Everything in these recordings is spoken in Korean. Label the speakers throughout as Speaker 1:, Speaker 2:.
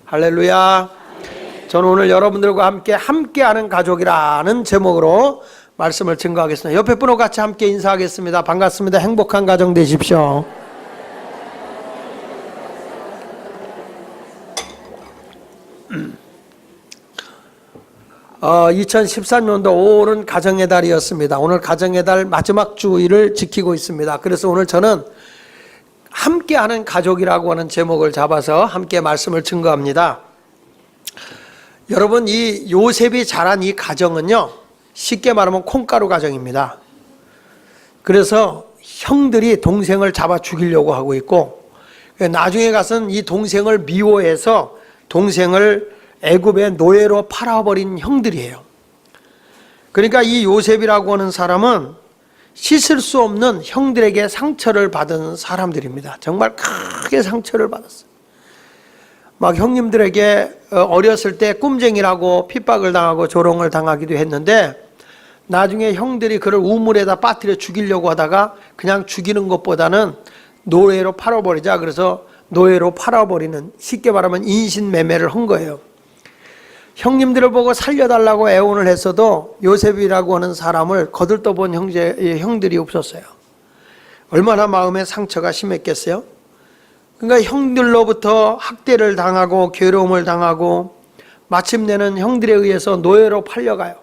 Speaker 1: 할렐루야. 저는 오늘 여러분들과 함께하는 가족이라는 제목으로 말씀을 증거하겠습니다. 옆에 분하고 같이 함께 인사하겠습니다. 반갑습니다. 행복한 가정 되십시오. 2013년도 5월은 가정의 달이었습니다. 오늘 가정의 달 마지막 주일을 지키고 있습니다. 그래서 오늘 저는 함께하는 가족이라고 하는 제목을 잡아서 함께 말씀을 증거합니다. 여러분, 이 요셉이 자란 이 가정은요, 쉽게 말하면 콩가루 가정입니다. 그래서 형들이 동생을 잡아 죽이려고 하고 있고, 나중에 가서는 이 동생을 미워해서 동생을 애굽의 노예로 팔아버린 형들이에요. 그러니까 이 요셉이라고 하는 사람은 씻을 수 없는 형들에게 상처를 받은 사람들입니다. 정말 크게 상처를 받았어요. 막 형님들에게 어렸을 때 꼼쟁이라고 핍박을 당하고 조롱을 당하기도 했는데, 나중에 형들이 그를 우물에다 빠뜨려 죽이려고 하다가 그냥 죽이는 것보다는 노예로 팔아버리자, 그래서 노예로 팔아버리는, 쉽게 말하면 인신매매를 한 거예요. 형님들을 보고 살려달라고 애원을 했어도 요셉이라고 하는 사람을 거들떠본 형들이 없었어요. 얼마나 마음의 상처가 심했겠어요? 그러니까 형들로부터 학대를 당하고 괴로움을 당하고 마침내는 형들에 의해서 노예로 팔려가요.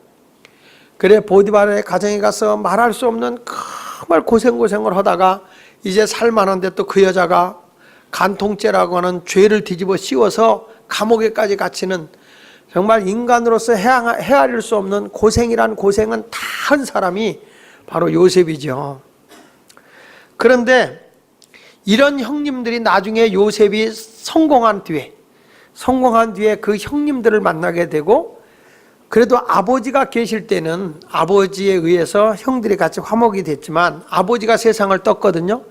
Speaker 1: 그래 보디발의 가정에 가서 말할 수 없는 정말 고생을 하다가 이제 살만한데 또 그 여자가 간통죄라고 하는 죄를 뒤집어 씌워서 감옥에까지 갇히는, 정말 인간으로서 헤아릴 수 없는 고생이란 고생은 다 한 사람이 바로 요셉이죠. 그런데 이런 형님들이 나중에 요셉이 성공한 뒤에 그 형님들을 만나게 되고, 그래도 아버지가 계실 때는 아버지에 의해서 형들이 같이 화목이 됐지만 아버지가 세상을 떴거든요.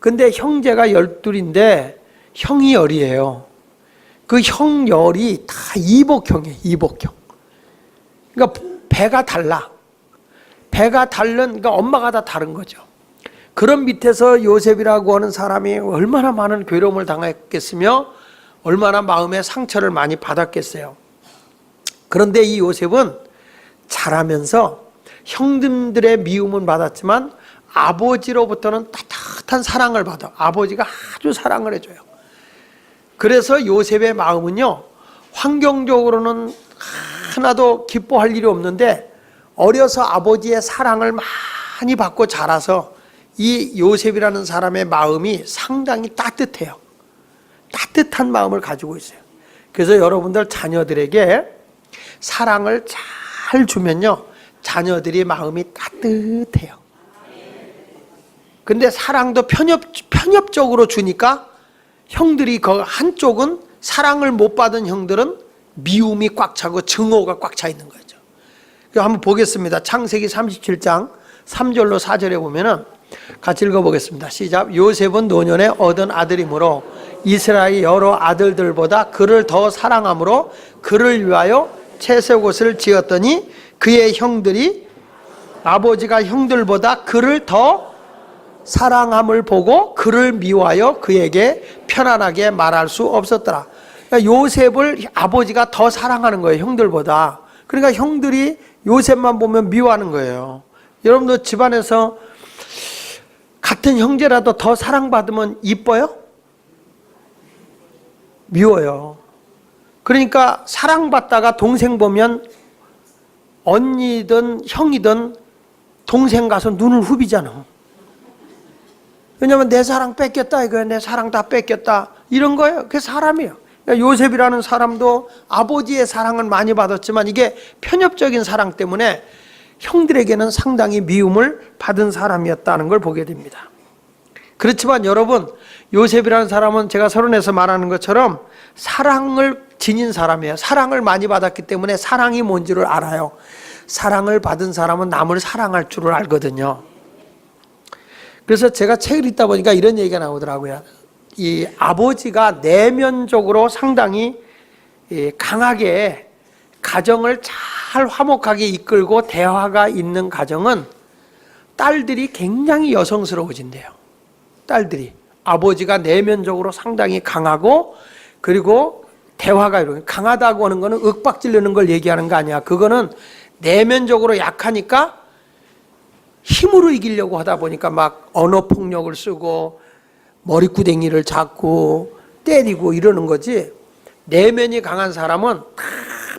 Speaker 1: 근데 형제가 12인데 형이 10이에요. 그 형열이 다 이복형이에요. 이복형. 그러니까 배가 달라. 그러니까 엄마가 다 다른 거죠. 그런 밑에서 요셉이라고 하는 사람이 얼마나 많은 괴로움을 당했겠으며 얼마나 마음의 상처를 많이 받았겠어요. 그런데 이 요셉은 자라면서 형들의 미움은 받았지만 아버지로부터는 따뜻한 사랑을 받아. 아버지가 아주 사랑을 해줘요. 그래서 요셉의 마음은요, 환경적으로는 하나도 기뻐할 일이 없는데 어려서 아버지의 사랑을 많이 받고 자라서 이 요셉이라는 사람의 마음이 상당히 따뜻해요. 따뜻한 마음을 가지고 있어요. 그래서 여러분들 자녀들에게 사랑을 잘 주면요, 자녀들이 마음이 따뜻해요. 근데 사랑도 편협적으로 주니까 형들이 그 한쪽은, 사랑을 못 받은 형들은 미움이 꽉 차고 증오가 꽉 차 있는 거죠. 한번 보겠습니다. 창세기 37장 3절로 4절에 보면은 같이 읽어보겠습니다. 시작. 요셉은 노년에 얻은 아들이므로 이스라엘 여러 아들들보다 그를 더 사랑함으로 그를 위하여 채색옷을 지었더니 그의 형들이 아버지가 형들보다 그를 더 사랑함을 보고 그를 미워하여 그에게 편안하게 말할 수 없었더라. 그러니까 요셉을 아버지가 더 사랑하는 거예요, 형들보다. 그러니까 형들이 요셉만 보면 미워하는 거예요. 여러분도 집안에서 같은 형제라도 더 사랑받으면 이뻐요? 미워요. 그러니까 사랑받다가 동생 보면 언니든 형이든 동생 가서 눈을 후비잖아. 왜냐면 내 사랑 뺏겼다 이거야. 내 사랑 다 뺏겼다 이런 거예요. 그게 사람이에요. 그러니까 요셉이라는 사람도 아버지의 사랑을 많이 받았지만 이게 편협적인 사랑 때문에 형들에게는 상당히 미움을 받은 사람이었다는 걸 보게 됩니다. 그렇지만 여러분, 요셉이라는 사람은 제가 서론에서 말하는 것처럼 사랑을 지닌 사람이에요. 사랑을 많이 받았기 때문에 사랑이 뭔지를 알아요. 사랑을 받은 사람은 남을 사랑할 줄을 알거든요. 그래서 제가 책을 읽다 보니까 이런 얘기가 나오더라고요. 이 아버지가 내면적으로 상당히 강하게 가정을 잘 화목하게 이끌고 대화가 있는 가정은 딸들이 굉장히 여성스러워진대요. 딸들이 아버지가 내면적으로 상당히 강하고 그리고 대화가 이루어져요. 강하다고 하는 거는 윽박지르는 걸 얘기하는 거 아니야. 그거는 내면적으로 약하니까 힘으로 이기려고 하다 보니까 막 언어폭력을 쓰고 머리구덩이를 잡고 때리고 이러는 거지, 내면이 강한 사람은 다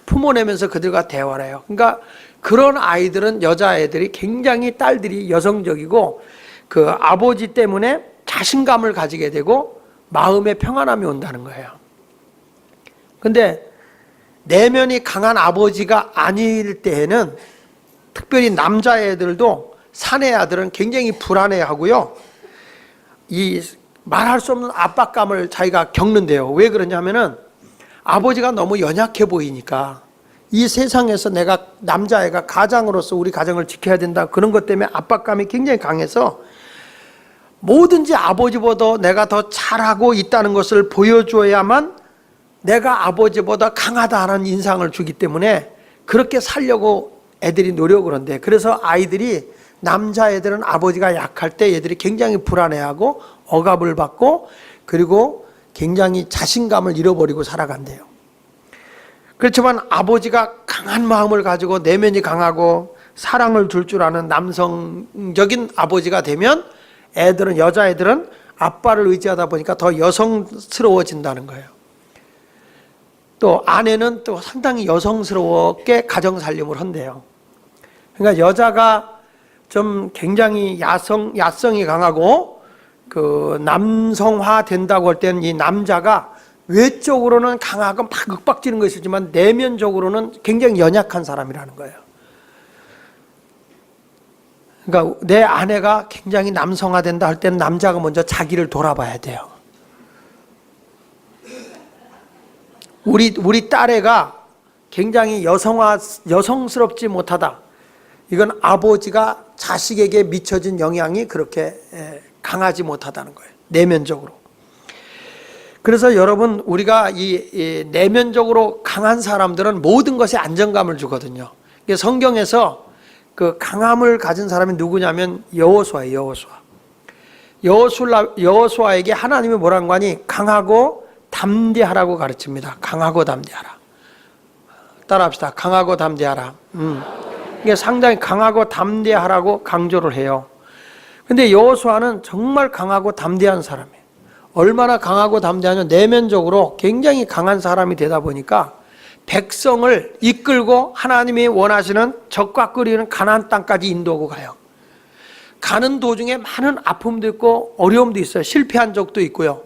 Speaker 1: 품어내면서 그들과 대화를 해요. 그러니까 그런 아이들은, 여자애들이 굉장히, 딸들이 여성적이고 그 아버지 때문에 자신감을 가지게 되고 마음의 평안함이 온다는 거예요. 근데 내면이 강한 아버지가 아닐 때에는, 특별히 남자애들도, 사내 아들은 굉장히 불안해하고요, 이 말할 수 없는 압박감을 자기가 겪는데요. 왜 그러냐면은 아버지가 너무 연약해 보이니까, 이 세상에서 내가, 남자애가 가장으로서 우리 가정을 지켜야 된다, 그런 것 때문에 압박감이 굉장히 강해서 뭐든지 아버지보다 내가 더 잘하고 있다는 것을 보여줘야만 내가 아버지보다 강하다는 인상을 주기 때문에 그렇게 살려고 애들이 노력을 한대. 그래서 아이들이, 남자애들은 아버지가 약할 때 얘들이 굉장히 불안해하고 억압을 받고, 그리고 굉장히 자신감을 잃어버리고 살아간대요. 그렇지만 아버지가 강한 마음을 가지고 내면이 강하고 사랑을 줄 줄 아는 남성적인 아버지가 되면 애들은, 여자애들은 아빠를 의지하다 보니까 더 여성스러워진다는 거예요. 또 아내는 또 상당히 여성스럽게 가정 살림을 한대요. 그러니까 여자가 좀 굉장히 야성이 강하고 그 남성화 된다고 할 때는, 이 남자가 외적으로는 강하고 막 윽박지는 것이지만 내면적으로는 굉장히 연약한 사람이라는 거예요. 그러니까 내 아내가 굉장히 남성화된다 할 때는 남자가 먼저 자기를 돌아봐야 돼요. 우리 딸애가 굉장히 여성스럽지 못하다, 이건 아버지가 자식에게 미쳐진 영향이 그렇게 강하지 못하다는 거예요, 내면적으로. 그래서 여러분, 우리가 이 내면적으로 강한 사람들은 모든 것에 안정감을 주거든요. 성경에서 그 강함을 가진 사람이 누구냐면 여호수아예요. 여호수아에게 하나님이 뭐라고 하니, 강하고 담대하라고 가르칩니다. 강하고 담대하라. 따라합시다. 강하고 담대하라. 이게 상당히 강하고 담대하라고 강조를 해요. 근데 여호수아는 정말 강하고 담대한 사람이에요. 얼마나 강하고 담대하냐, 내면적으로 굉장히 강한 사람이 되다 보니까 백성을 이끌고 하나님이 원하시는 적과 끓이는 가나안 땅까지 인도하고 가요. 가는 도중에 많은 아픔도 있고 어려움도 있어요. 실패한 적도 있고요.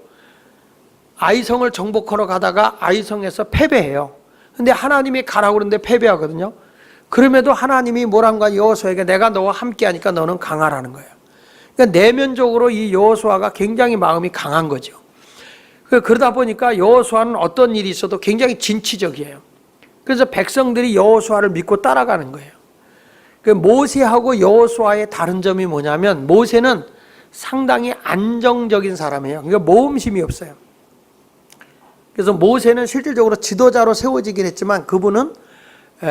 Speaker 1: 아이성을 정복하러 가다가 아이성에서 패배해요. 근데 하나님이 가라고 그러는데 패배하거든요. 그럼에도 하나님이 뭐란가, 여호수아에게 내가 너와 함께 하니까 너는 강하라는 거예요. 그러니까 내면적으로 이 여호수아가 굉장히 마음이 강한 거죠. 그러다 보니까 여호수아는 어떤 일이 있어도 굉장히 진취적이에요. 그래서 백성들이 여호수아를 믿고 따라가는 거예요. 모세하고 여호수아의 다른 점이 뭐냐면, 모세는 상당히 안정적인 사람이에요. 그러니까 모험심이 없어요. 그래서 모세는 실질적으로 지도자로 세워지긴 했지만 그분은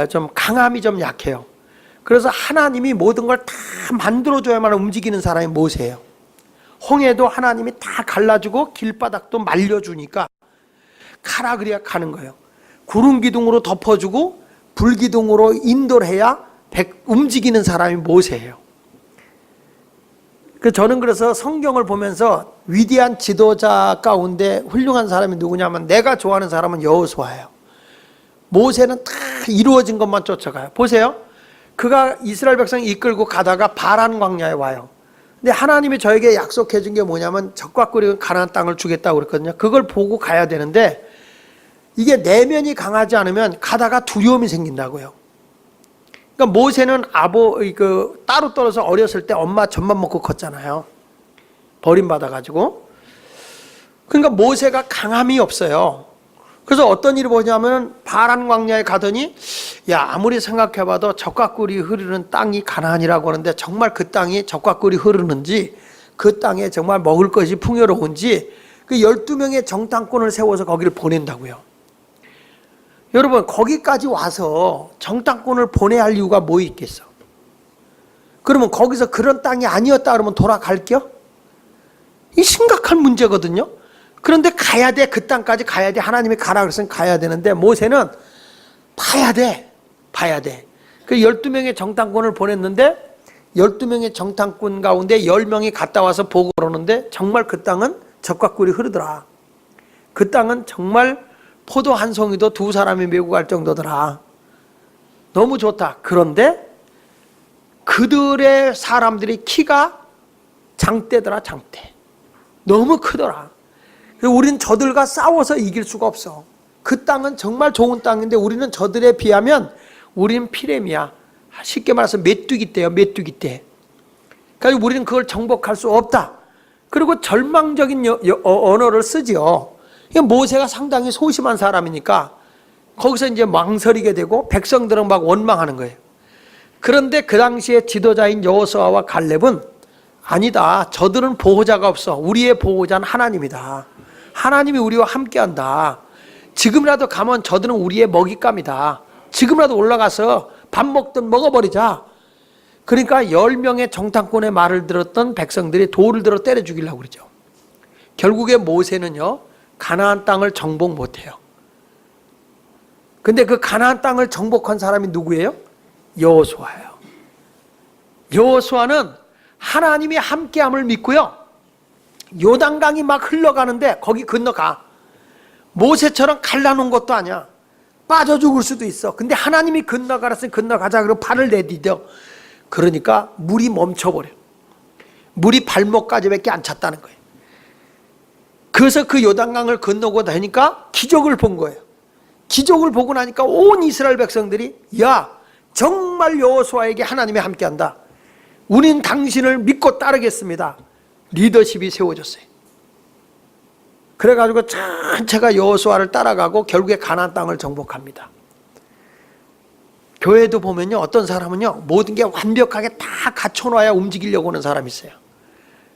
Speaker 1: 좀 강함이 좀 약해요. 그래서 하나님이 모든 걸 다 만들어줘야만 움직이는 사람이 모세예요. 홍해도 하나님이 다 갈라주고 길바닥도 말려주니까 가라 그래야 가는 거예요. 구름 기둥으로 덮어주고 불 기둥으로 인도를 해야 움직이는 사람이 모세예요. 저는 그래서 성경을 보면서 위대한 지도자 가운데 훌륭한 사람이 누구냐면, 내가 좋아하는 사람은 여호수아예요. 모세는 다 이루어진 것만 쫓아가요. 보세요. 그가 이스라엘 백성이 이끌고 가다가 바란 광야에 와요. 근데 하나님이 저에게 약속해 준 게 뭐냐면, 적과 꿀이 가나안 땅을 주겠다고 그랬거든요. 그걸 보고 가야 되는데, 이게 내면이 강하지 않으면 가다가 두려움이 생긴다고요. 그러니까 모세는 따로 떨어져 어렸을 때 엄마 젖만 먹고 컸잖아요. 버림받아가지고. 그러니까 모세가 강함이 없어요. 그래서 어떤 일이 뭐냐면, 바란 광야에 가더니, 야, 아무리 생각해봐도 적과 꿀이 흐르는 땅이 가나안이라고 하는데, 정말 그 땅이 적과 꿀이 흐르는지, 그 땅에 정말 먹을 것이 풍요로운지, 그 12명의 정탐꾼을 세워서 거기를 보낸다고요. 여러분, 거기까지 와서 정탐꾼을 보내야 할 이유가 뭐 있겠어? 그러면 거기서 그런 땅이 아니었다 그러면 돌아갈게요? 이 심각한 문제거든요. 그런데 가야 돼. 그 땅까지 가야 돼. 하나님이 가라 그랬으면 가야 되는데 모세는 봐야 돼. 봐야 돼. 그 12명의 정탐꾼을 보냈는데 12명의 정탐꾼 가운데 10명이 갔다 와서 보고를 하는데 정말 그 땅은 젖과 꿀이 흐르더라. 그 땅은 정말 포도 한 송이도 두 사람이 메고 갈 정도더라. 너무 좋다. 그런데 그들의 사람들이 키가 장대더라. 장대. 너무 크더라. 우리는 저들과 싸워서 이길 수가 없어. 그 땅은 정말 좋은 땅인데 우리는 저들에 비하면 우리는 피렘이야. 쉽게 말해서 메뚜기 떼요. 메뚜기 떼. 그러니까 우리는 그걸 정복할 수 없다. 그리고 절망적인 언어를 쓰지요. 모세가 상당히 소심한 사람이니까 거기서 이제 망설이게 되고 백성들은 막 원망하는 거예요. 그런데 그 당시에 지도자인 여호수아와 갈렙은 아니다. 저들은 보호자가 없어. 우리의 보호자는 하나님이다. 하나님이 우리와 함께한다. 지금이라도 가면 저들은 우리의 먹잇감이다. 지금이라도 올라가서 밥 먹든 먹어버리자. 그러니까 10명의 정탐꾼의 말을 들었던 백성들이 돌을 들어 때려 죽이려고 그러죠. 결국에 모세는요, 가나안 땅을 정복 못해요. 근데 그 가나안 땅을 정복한 사람이 누구예요? 여호수아예요. 여호수아는 하나님이 함께함을 믿고요, 요단강이 막 흘러가는데 거기 건너가. 모세처럼 갈라놓은 것도 아니야. 빠져 죽을 수도 있어. 근데 하나님이 건너가라으니 건너가자. 그러고 발을 내디뎌. 그러니까 물이 멈춰버려. 물이 발목까지밖에 안 찼다는 거예요. 그래서 그 요단강을 건너고 나니까 기적을 본 거예요. 기적을 보고 나니까 온 이스라엘 백성들이 야, 정말 여호수아에게 하나님이 함께한다. 우린 당신을 믿고 따르겠습니다. 리더십이 세워졌어요. 그래가지고 전체가 여호수아를 따라가고 결국에 가나안 땅을 정복합니다. 교회도 보면요, 어떤 사람은요, 모든 게 완벽하게 다 갖춰놔야 움직이려고 하는 사람이 있어요.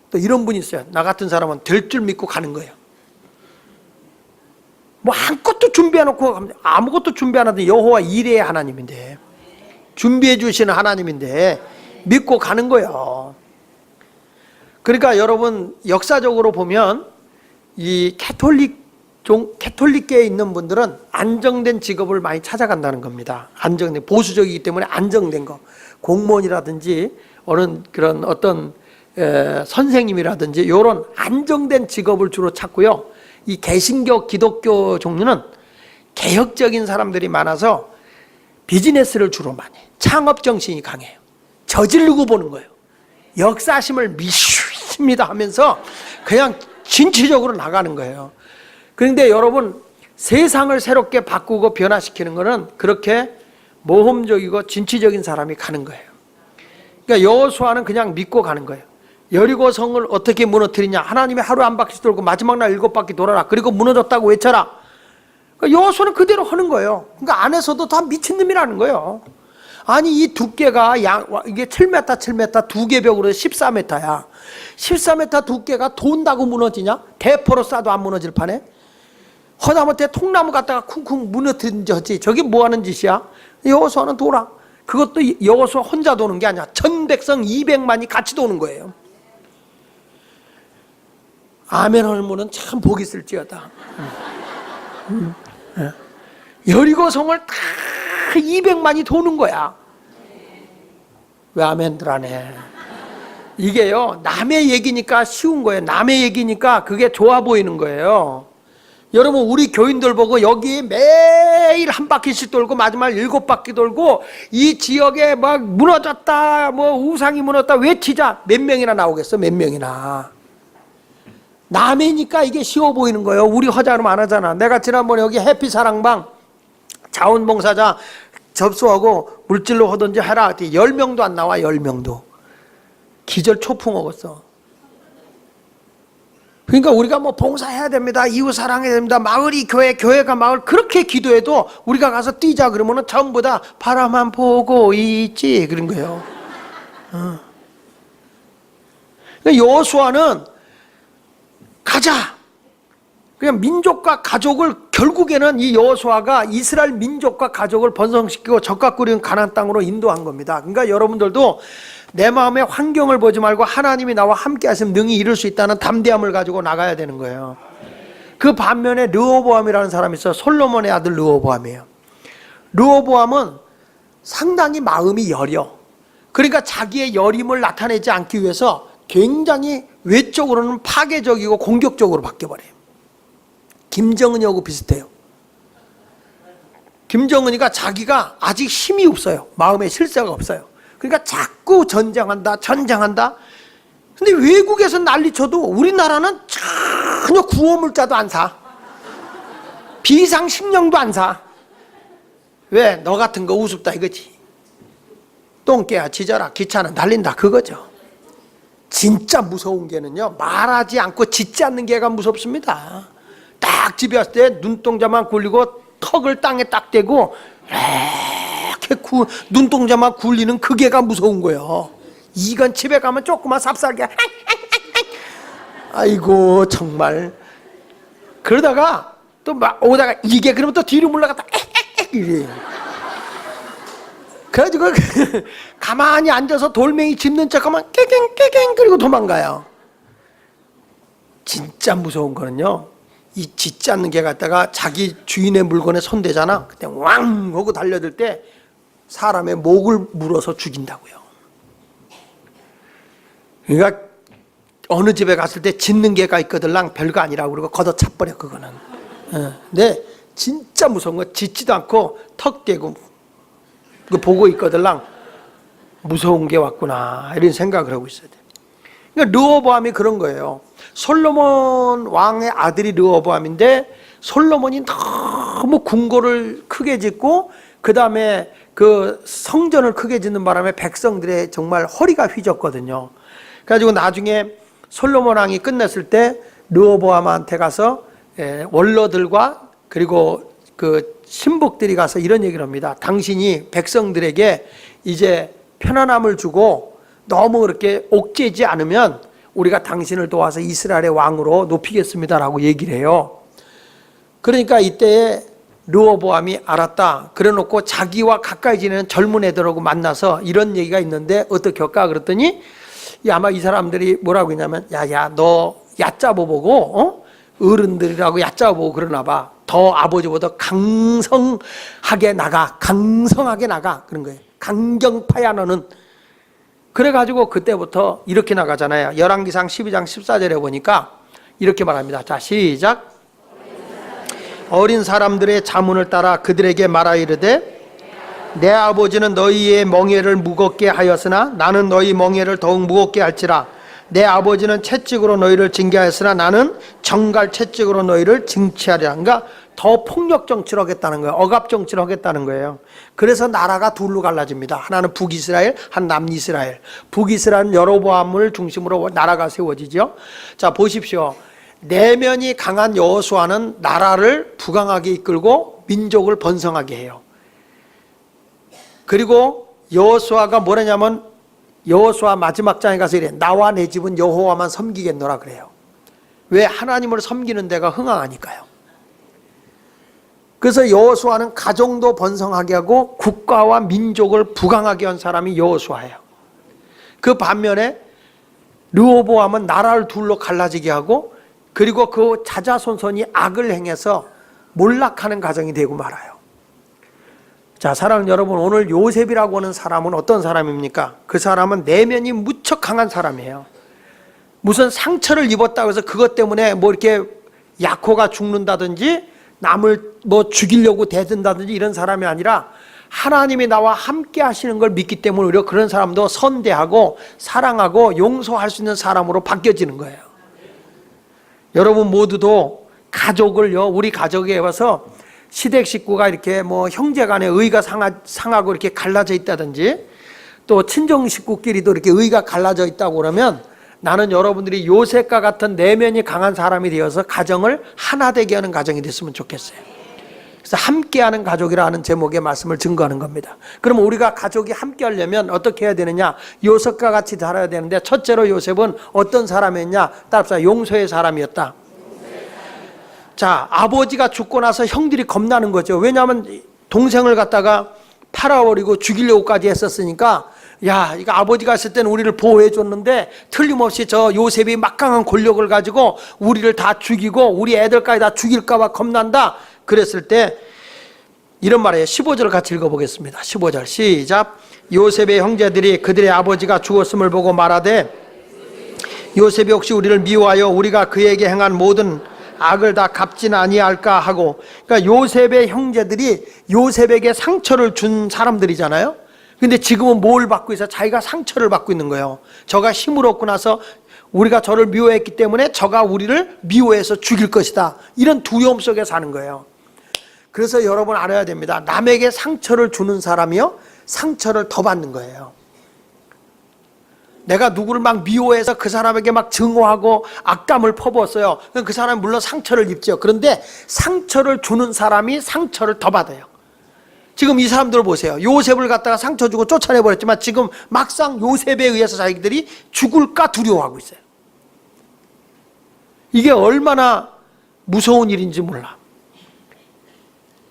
Speaker 1: 또 이런 분이 있어요. 나 같은 사람은 될 줄 믿고 가는 거예요. 뭐 아무것도 준비해 놓고 갑니다. 아무것도 준비 안 하던 여호와 이레의 하나님인데, 준비해 주시는 하나님인데 믿고 가는 거예요. 그러니까 여러분, 역사적으로 보면 이 캐톨릭계에 있는 분들은 안정된 직업을 많이 찾아간다는 겁니다. 안정된, 보수적이기 때문에 안정된 거, 공무원이라든지 그런 어떤 선생님이라든지 이런 안정된 직업을 주로 찾고요. 이 개신교, 기독교 종류는 개혁적인 사람들이 많아서 비즈니스를 주로 많이 해요. 창업 정신이 강해요. 저지르고 보는 거예요. 역사심을 믿습니다 하면서 그냥 진취적으로 나가는 거예요. 그런데 여러분, 세상을 새롭게 바꾸고 변화시키는 것은 그렇게 모험적이고 진취적인 사람이 가는 거예요. 그러니까 여호수아는 그냥 믿고 가는 거예요. 여리고 성을 어떻게 무너뜨리냐. 하나님이 하루 한 바퀴 돌고 마지막 날 7바퀴 돌아라. 그리고 무너졌다고 외쳐라. 그러니까 여호수아는 그대로 하는 거예요. 그러니까 안에서도 다 미친놈이라는 거예요. 아니, 이 두께가 이게 7m, 7m, 두 개 벽으로 14m야. 14m 두께가 돈다고 무너지냐? 대포로 쏴도 안 무너질 판에. 허다못해 통나무 갖다가 쿵쿵 무너뜨린 저지. 저게 뭐 하는 짓이야? 여호수아는 돌아. 그것도 여호수아 혼자 도는 게 아니야. 전 백성 200만이 같이 도는 거예요. 아멘 할머니는 참 복이 있을지어다. 여리고 성을 다 200만이 도는 거야. 왜 아멘들 안 해? 이게요, 남의 얘기니까 쉬운 거예요. 남의 얘기니까 그게 좋아 보이는 거예요. 여러분, 우리 교인들 보고 여기 매일 한 바퀴씩 돌고 마지막 7바퀴 돌고 이 지역에 막 무너졌다, 뭐 우상이 무너졌다 외치자. 몇 명이나 나오겠어? 몇 명이나. 남의니까 이게 쉬워 보이는 거예요. 우리 허자로만 안 하잖아. 내가 지난번에 여기 해피사랑방 자원봉사자 접수하고 물질로 하든지 해라. 10명도 안 나와. 10명도. 기절 초풍 먹었어. 그러니까 우리가 뭐 봉사해야 됩니다. 이웃 사랑해야 됩니다. 마을이 교회, 교회가 마을. 그렇게 기도해도 우리가 가서 뛰자 그러면은 전부 다 바라만 보고 있지. 그런 거예요. 여호수아는 가자. 그냥 민족과 가족을, 결국에는 이 여호수아가 이스라엘 민족과 가족을 번성시키고 젖과 꿀이 가나안 땅으로 인도한 겁니다. 그러니까 여러분들도 내 마음의 환경을 보지 말고 하나님이 나와 함께 하시면 능히 이룰 수 있다는 담대함을 가지고 나가야 되는 거예요. 그 반면에 르호보암이라는 사람이 있어요. 솔로몬의 아들 르호보암이에요. 르호보암은 상당히 마음이 여려. 그러니까 자기의 여림을 나타내지 않기 위해서 굉장히 외적으로는 파괴적이고 공격적으로 바뀌어버려요. 김정은이하고 비슷해요. 김정은이가 자기가 아직 힘이 없어요. 마음에 실세가 없어요. 그러니까 자꾸 전쟁한다. 근데 외국에서 난리쳐도 우리나라는 전혀 구호물자도 안 사. 비상식량도 안 사. 왜? 너 같은 거 우습다 이거지. 똥개야 짖어라 기차는 달린다 그거죠. 진짜 무서운 개는요, 말하지 않고 짖지 않는 개가 무섭습니다. 딱 집에 왔을 때 눈동자만 굴리고 턱을 땅에 딱 대고 이렇게 눈동자만 굴리는 그 개가 무서운 거예요. 이건 집에 가면 조그만 삽살개 아이고 정말. 그러다가 또 막 오다가 이게 그러면 또 뒤로 물러갔다 이래. 그래가지고 가만히 앉아서 돌멩이 짚는 척하면 깨갱 그리고 도망가요. 진짜 무서운 거는요, 이 짖지 않는 개 갖다가 자기 주인의 물건에 손대잖아. 그때 왕 하고 달려들 때 사람의 목을 물어서 죽인다고요. 그러니까 어느 집에 갔을 때 짖는 개가 있거들랑 별거 아니라고 그러고 걷어차버려 그거는. 근데 진짜 무서운 거 짖지도 않고 턱 대고 그 보고 있거들랑 무서운 게 왔구나 이런 생각을 하고 있어야 돼. 그러니까 르호보암이 그런 거예요. 솔로몬 왕의 아들이 르호보암인데 솔로몬이 너무 궁궐을 크게 짓고 그 다음에 그 성전을 크게 짓는 바람에 백성들의 정말 허리가 휘졌거든요. 그래가지고 나중에 솔로몬 왕이 끝냈을 때 르호보암한테 가서 원로들과 그리고 그 신복들이 가서 이런 얘기를 합니다. 당신이 백성들에게 이제 편안함을 주고 너무 그렇게 옥죄지 않으면 우리가 당신을 도와서 이스라엘의 왕으로 높이겠습니다라고 얘기를 해요. 그러니까 이때에 르호보암이 알았다. 그래놓고 자기와 가까이 지내는 젊은 애들하고 만나서 이런 얘기가 있는데 어떻게 할까 그랬더니 아마 이 사람들이 뭐라고 했냐면 야야 너 얕잡아 보고 어른들이라고 얕잡아 보고 그러나 봐. 더 아버지보다 강성하게 나가 그런 거예요. 강경파야 너는. 그래가지고 그때부터 이렇게 나가잖아요. 열왕기상 12장 14절에 보니까 이렇게 말합니다. 자 시작. 어린 사람들의 자문을 따라 그들에게 말하 이르되 내 아버지는 너희의 멍에를 무겁게 하였으나 나는 너희 멍에를 더욱 무겁게 할지라. 내 아버지는 채찍으로 너희를 징계하였으나 나는 정갈 채찍으로 너희를 징치하리라. 그러니까 더 폭력 정치를 하겠다는 거예요. 억압 정치를 하겠다는 거예요. 그래서 나라가 둘로 갈라집니다. 하나는 북이스라엘, 한 남이스라엘. 북이스라엘은 여로보암을 중심으로 나라가 세워지죠. 자 보십시오. 내면이 강한 여호수아는 나라를 부강하게 이끌고 민족을 번성하게 해요. 그리고 여호수아가 뭐라냐면 여호수아 마지막 장에 가서 이래. 나와 내 집은 여호와만 섬기겠노라 그래요. 왜? 하나님을 섬기는 데가 흥황하니까요. 그래서 여호수아는 가정도 번성하게 하고 국가와 민족을 부강하게 한 사람이 여호수아예요. 그 반면에 르호보암은 나라를 둘로 갈라지게 하고 그리고 그 자자손손이 악을 행해서 몰락하는 가정이 되고 말아요. 자, 사랑하는 여러분, 오늘 요셉이라고 하는 사람은 어떤 사람입니까? 그 사람은 내면이 무척 강한 사람이에요. 무슨 상처를 입었다고 해서 그것 때문에 뭐 이렇게 약호가 죽는다든지 남을 뭐 죽이려고 대든다든지 이런 사람이 아니라 하나님이 나와 함께 하시는 걸 믿기 때문에 오히려 그런 사람도 선대하고 사랑하고 용서할 수 있는 사람으로 바뀌어지는 거예요. 여러분 모두도 가족을요, 우리 가족에 와서 시댁 식구가 이렇게 뭐 형제간에 의가 상하고 이렇게 갈라져 있다든지 또 친정 식구끼리도 이렇게 의가 갈라져 있다고 그러면 나는 여러분들이 요셉과 같은 내면이 강한 사람이 되어서 가정을 하나 되게 하는 가정이 됐으면 좋겠어요. 그래서 함께하는 가족이라는 제목의 말씀을 증거하는 겁니다. 그럼 우리가 가족이 함께 하려면 어떻게 해야 되느냐? 요셉과 같이 살아야 되는데 첫째로 요셉은 어떤 사람이었냐? 따라서 용서의 사람이었다. 자, 아버지가 죽고 나서 형들이 겁나는 거죠. 왜냐하면 동생을 갖다가 팔아버리고 죽이려고까지 했었으니까 야, 이거 아버지가 있을 때는 우리를 보호해 줬는데 틀림없이 저 요셉이 막강한 권력을 가지고 우리를 다 죽이고 우리 애들까지 다 죽일까 봐 겁난다. 그랬을 때 이런 말이에요. 15절 같이 읽어보겠습니다. 15절 시작. 요셉의 형제들이 그들의 아버지가 죽었음을 보고 말하되 요셉이 혹시 우리를 미워하여 우리가 그에게 행한 모든 악을 다 갚지는 아니할까 하고, 그러니까 요셉의 형제들이 요셉에게 상처를 준 사람들이잖아요. 근데 지금은 뭘 받고 있어? 자기가 상처를 받고 있는 거예요. 저가 힘을 얻고 나서 우리가 저를 미워했기 때문에 저가 우리를 미워해서 죽일 것이다. 이런 두려움 속에 사는 거예요. 그래서 여러분 알아야 됩니다. 남에게 상처를 주는 사람이요, 상처를 더 받는 거예요. 내가 누구를 막 미워해서 그 사람에게 막 증오하고 악담을 퍼부었어요. 그 사람은 물론 상처를 입죠. 그런데 상처를 주는 사람이 상처를 더 받아요. 지금 이 사람들 보세요. 요셉을 갖다가 상처 주고 쫓아내버렸지만 지금 막상 요셉에 의해서 자기들이 죽을까 두려워하고 있어요. 이게 얼마나 무서운 일인지 몰라.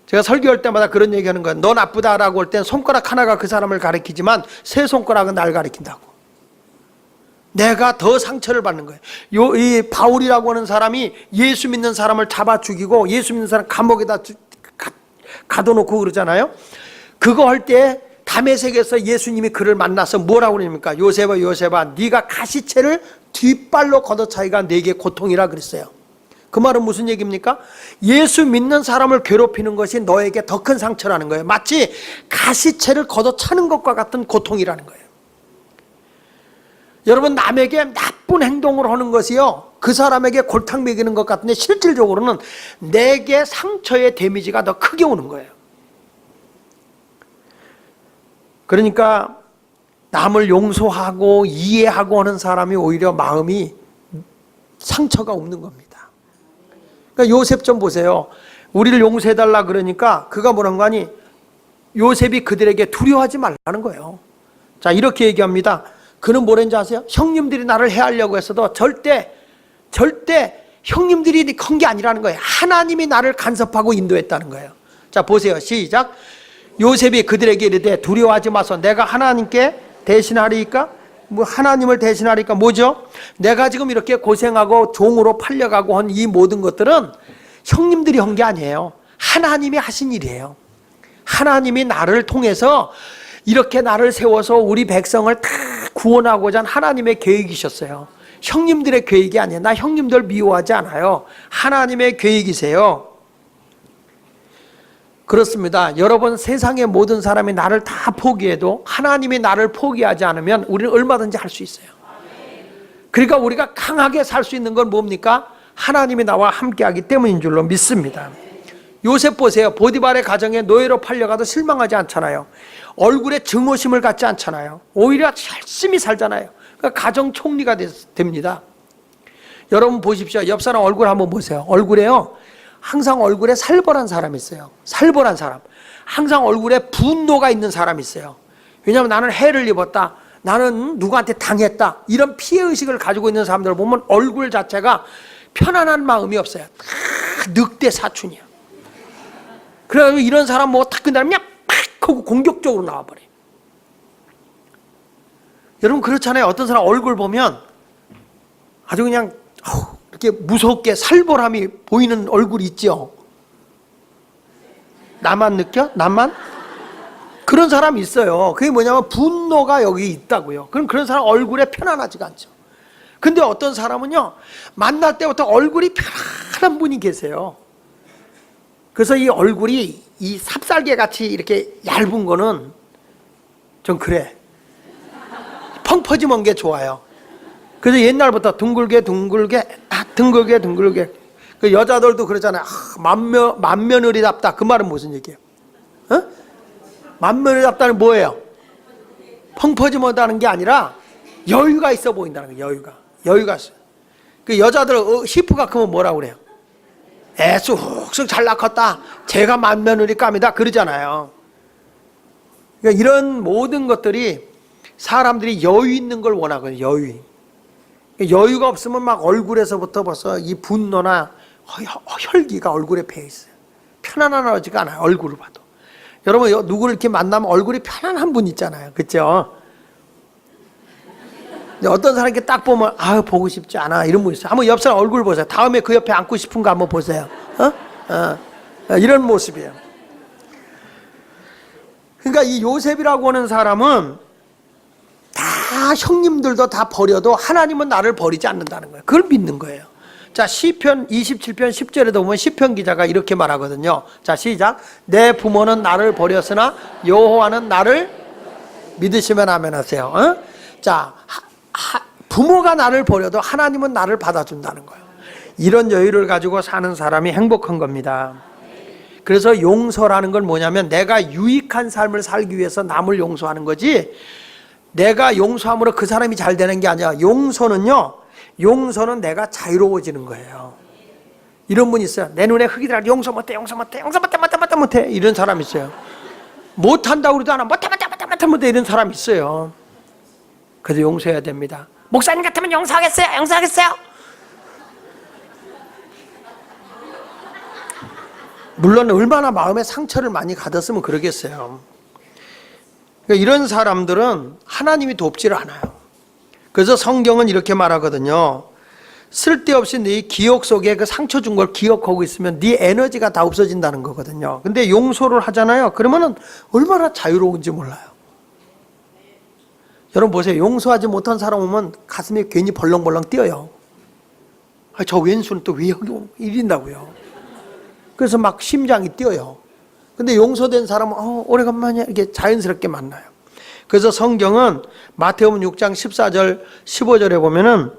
Speaker 1: 제가 설교할 때마다 그런 얘기하는 거예요. 너 나쁘다라고 할 땐 손가락 하나가 그 사람을 가리키지만 세 손가락은 날 가리킨다고. 내가 더 상처를 받는 거예요. 이 바울이라고 하는 사람이 예수 믿는 사람을 잡아 죽이고 예수 믿는 사람 감옥에다 가둬놓고 그러잖아요. 그거 할 때 다메섹에서 예수님이 그를 만나서 뭐라고 그러십니까? 요셉아 요셉아 네가 가시채를 뒷발로 걷어차기가 내게 고통이라 그랬어요. 그 말은 무슨 얘기입니까? 예수 믿는 사람을 괴롭히는 것이 너에게 더 큰 상처라는 거예요. 마치 가시채를 걷어차는 것과 같은 고통이라는 거예요. 여러분, 남에게 나쁜 행동을 하는 것이요, 그 사람에게 골탕 먹이는 것 같은데 실질적으로는 내게 상처의 데미지가 더 크게 오는 거예요. 그러니까 남을 용서하고 이해하고 하는 사람이 오히려 마음이 상처가 없는 겁니다. 그러니까 요셉 좀 보세요. 우리를 용서해달라 그러니까 그가 뭐라는 거 아니? 요셉이 그들에게 두려워하지 말라는 거예요. 자, 이렇게 얘기합니다. 그는 뭐랬는지 아세요? 형님들이 나를 해하려고 했어도 절대 형님들이 한 게 아니라는 거예요. 하나님이 나를 간섭하고 인도했다는 거예요. 자, 보세요. 시작. 요셉이 그들에게 이르되 두려워하지 마소. 내가 하나님께 대신하리까? 뭐 하나님을 대신하리까? 뭐죠? 내가 지금 이렇게 고생하고 종으로 팔려가고 한 이 모든 것들은 형님들이 한 게 아니에요. 하나님이 하신 일이에요. 하나님이 나를 통해서 이렇게 나를 세워서 우리 백성을 다 구원하고자 한 하나님의 계획이셨어요. 형님들의 계획이 아니에요. 나 형님들 미워하지 않아요. 하나님의 계획이세요. 그렇습니다. 여러분, 세상의 모든 사람이 나를 다 포기해도 하나님이 나를 포기하지 않으면 우리는 얼마든지 할 수 있어요. 그러니까 우리가 강하게 살 수 있는 건 뭡니까? 하나님이 나와 함께하기 때문인 줄로 믿습니다. 요셉 보세요. 보디발의 가정에 노예로 팔려가도 실망하지 않잖아요. 얼굴에 증오심을 갖지 않잖아요. 오히려 열심히 살잖아요. 그러니까 가정 총리가 됩니다. 여러분 보십시오. 옆 사람 얼굴 한번 보세요. 얼굴에요, 항상 얼굴에 살벌한 사람이 있어요. 살벌한 사람. 항상 얼굴에 분노가 있는 사람이 있어요. 왜냐하면 나는 해를 입었다, 나는 누구한테 당했다, 이런 피해의식을 가지고 있는 사람들을 보면 얼굴 자체가 편안한 마음이 없어요. 다 늑대 사춘이야. 그래가지고 이런 사람 뭐 딱 끝나면 그냥 팍 하고 공격적으로 나와버려요. 여러분 그렇잖아요. 어떤 사람 얼굴 보면 아주 그냥 이렇게 무섭게 살벌함이 보이는 얼굴이 있죠. 나만 느껴? 나만? 그런 사람이 있어요. 그게 뭐냐면 분노가 여기 있다고요. 그럼 그런 사람 얼굴에 편안하지가 않죠. 근데 어떤 사람은요, 만날 때부터 얼굴이 편안한 분이 계세요. 그래서 이 얼굴이 이 삽살개 같이 이렇게 얇은 거는 좀 그래. 펑퍼짐한 게 좋아요. 그래서 옛날부터 둥글게 그 여자들도 그러잖아요. 만며느리답다. 그 말은 무슨 얘기예요? 어? 만며느리답다는 뭐예요? 펑퍼짐하다는 게 아니라 여유가 있어 보인다는 거예요. 여유가 있어요. 그 여자들 히프가 크면 뭐라고 그래요? 애 쑥쑥 잘 낳았다, 제가 만며느리감이다 그러잖아요. 그러니까 이런 모든 것들이 사람들이 여유 있는 걸 원하거든요. 여유가 없으면 막 얼굴에서부터 벌써 이 분노나 혈기가 얼굴에 배어 있어요. 편안하지가 않아요. 얼굴을 봐도. 여러분 누구를 이렇게 만나면 얼굴이 편안한 분 있잖아요. 그렇죠? 근데 어떤 사람 이렇게 딱 보면 아 보고 싶지 않아 이런 분 있어요. 한번 옆 사람 얼굴 보세요. 다음에 그 옆에 앉고 싶은 거 한번 보세요. 이런 모습이에요. 그러니까 이 요셉이라고 하는 사람은 다 형님들도 다 버려도 하나님은 나를 버리지 않는다는 거예요. 그걸 믿는 거예요. 자, 시편 27편 10절에도 보면 시편 기자가 이렇게 말하거든요. 자, 시작. 내 부모는 나를 버렸으나 여호와는 나를 믿으시면 아멘 하세요. 자, 부모가 나를 버려도 하나님은 나를 받아준다는 거예요. 이런 여유를 가지고 사는 사람이 행복한 겁니다. 그래서 용서라는 건 뭐냐면 내가 유익한 삶을 살기 위해서 남을 용서하는 거지, 내가 용서함으로 그 사람이 잘 되는 게 아니야. 용서는 내가 자유로워지는 거예요. 이런 분 있어요. 내 눈에 흙이 들어 용서 못해 이런 사람 있어요. 못한다고 그러도 않아. 못해 이런 사람 있어요. 그래서 용서해야 됩니다. 목사님 같으면 용서하겠어요? 물론 얼마나 마음에 상처를 많이 받았으면 그러겠어요. 그러니까 이런 사람들은 하나님이 돕지를 않아요. 그래서 성경은 이렇게 말하거든요. 쓸데없이 네 기억 속에 그 상처 준 걸 기억하고 있으면 네 에너지가 다 없어진다는 거거든요. 근데 용서를 하잖아요. 그러면은 얼마나 자유로운지 몰라요. 여러분 보세요. 용서하지 못한 사람 오면 가슴이 괜히 벌렁벌렁 뛰어요. 저 왼수는 또 왜 여기 이린다고요. 그래서 막 심장이 뛰어요. 근데 용서된 사람은 오래간만이야 이렇게 자연스럽게 만나요. 그래서 성경은 마태복음 6장 14절 15절에 보면은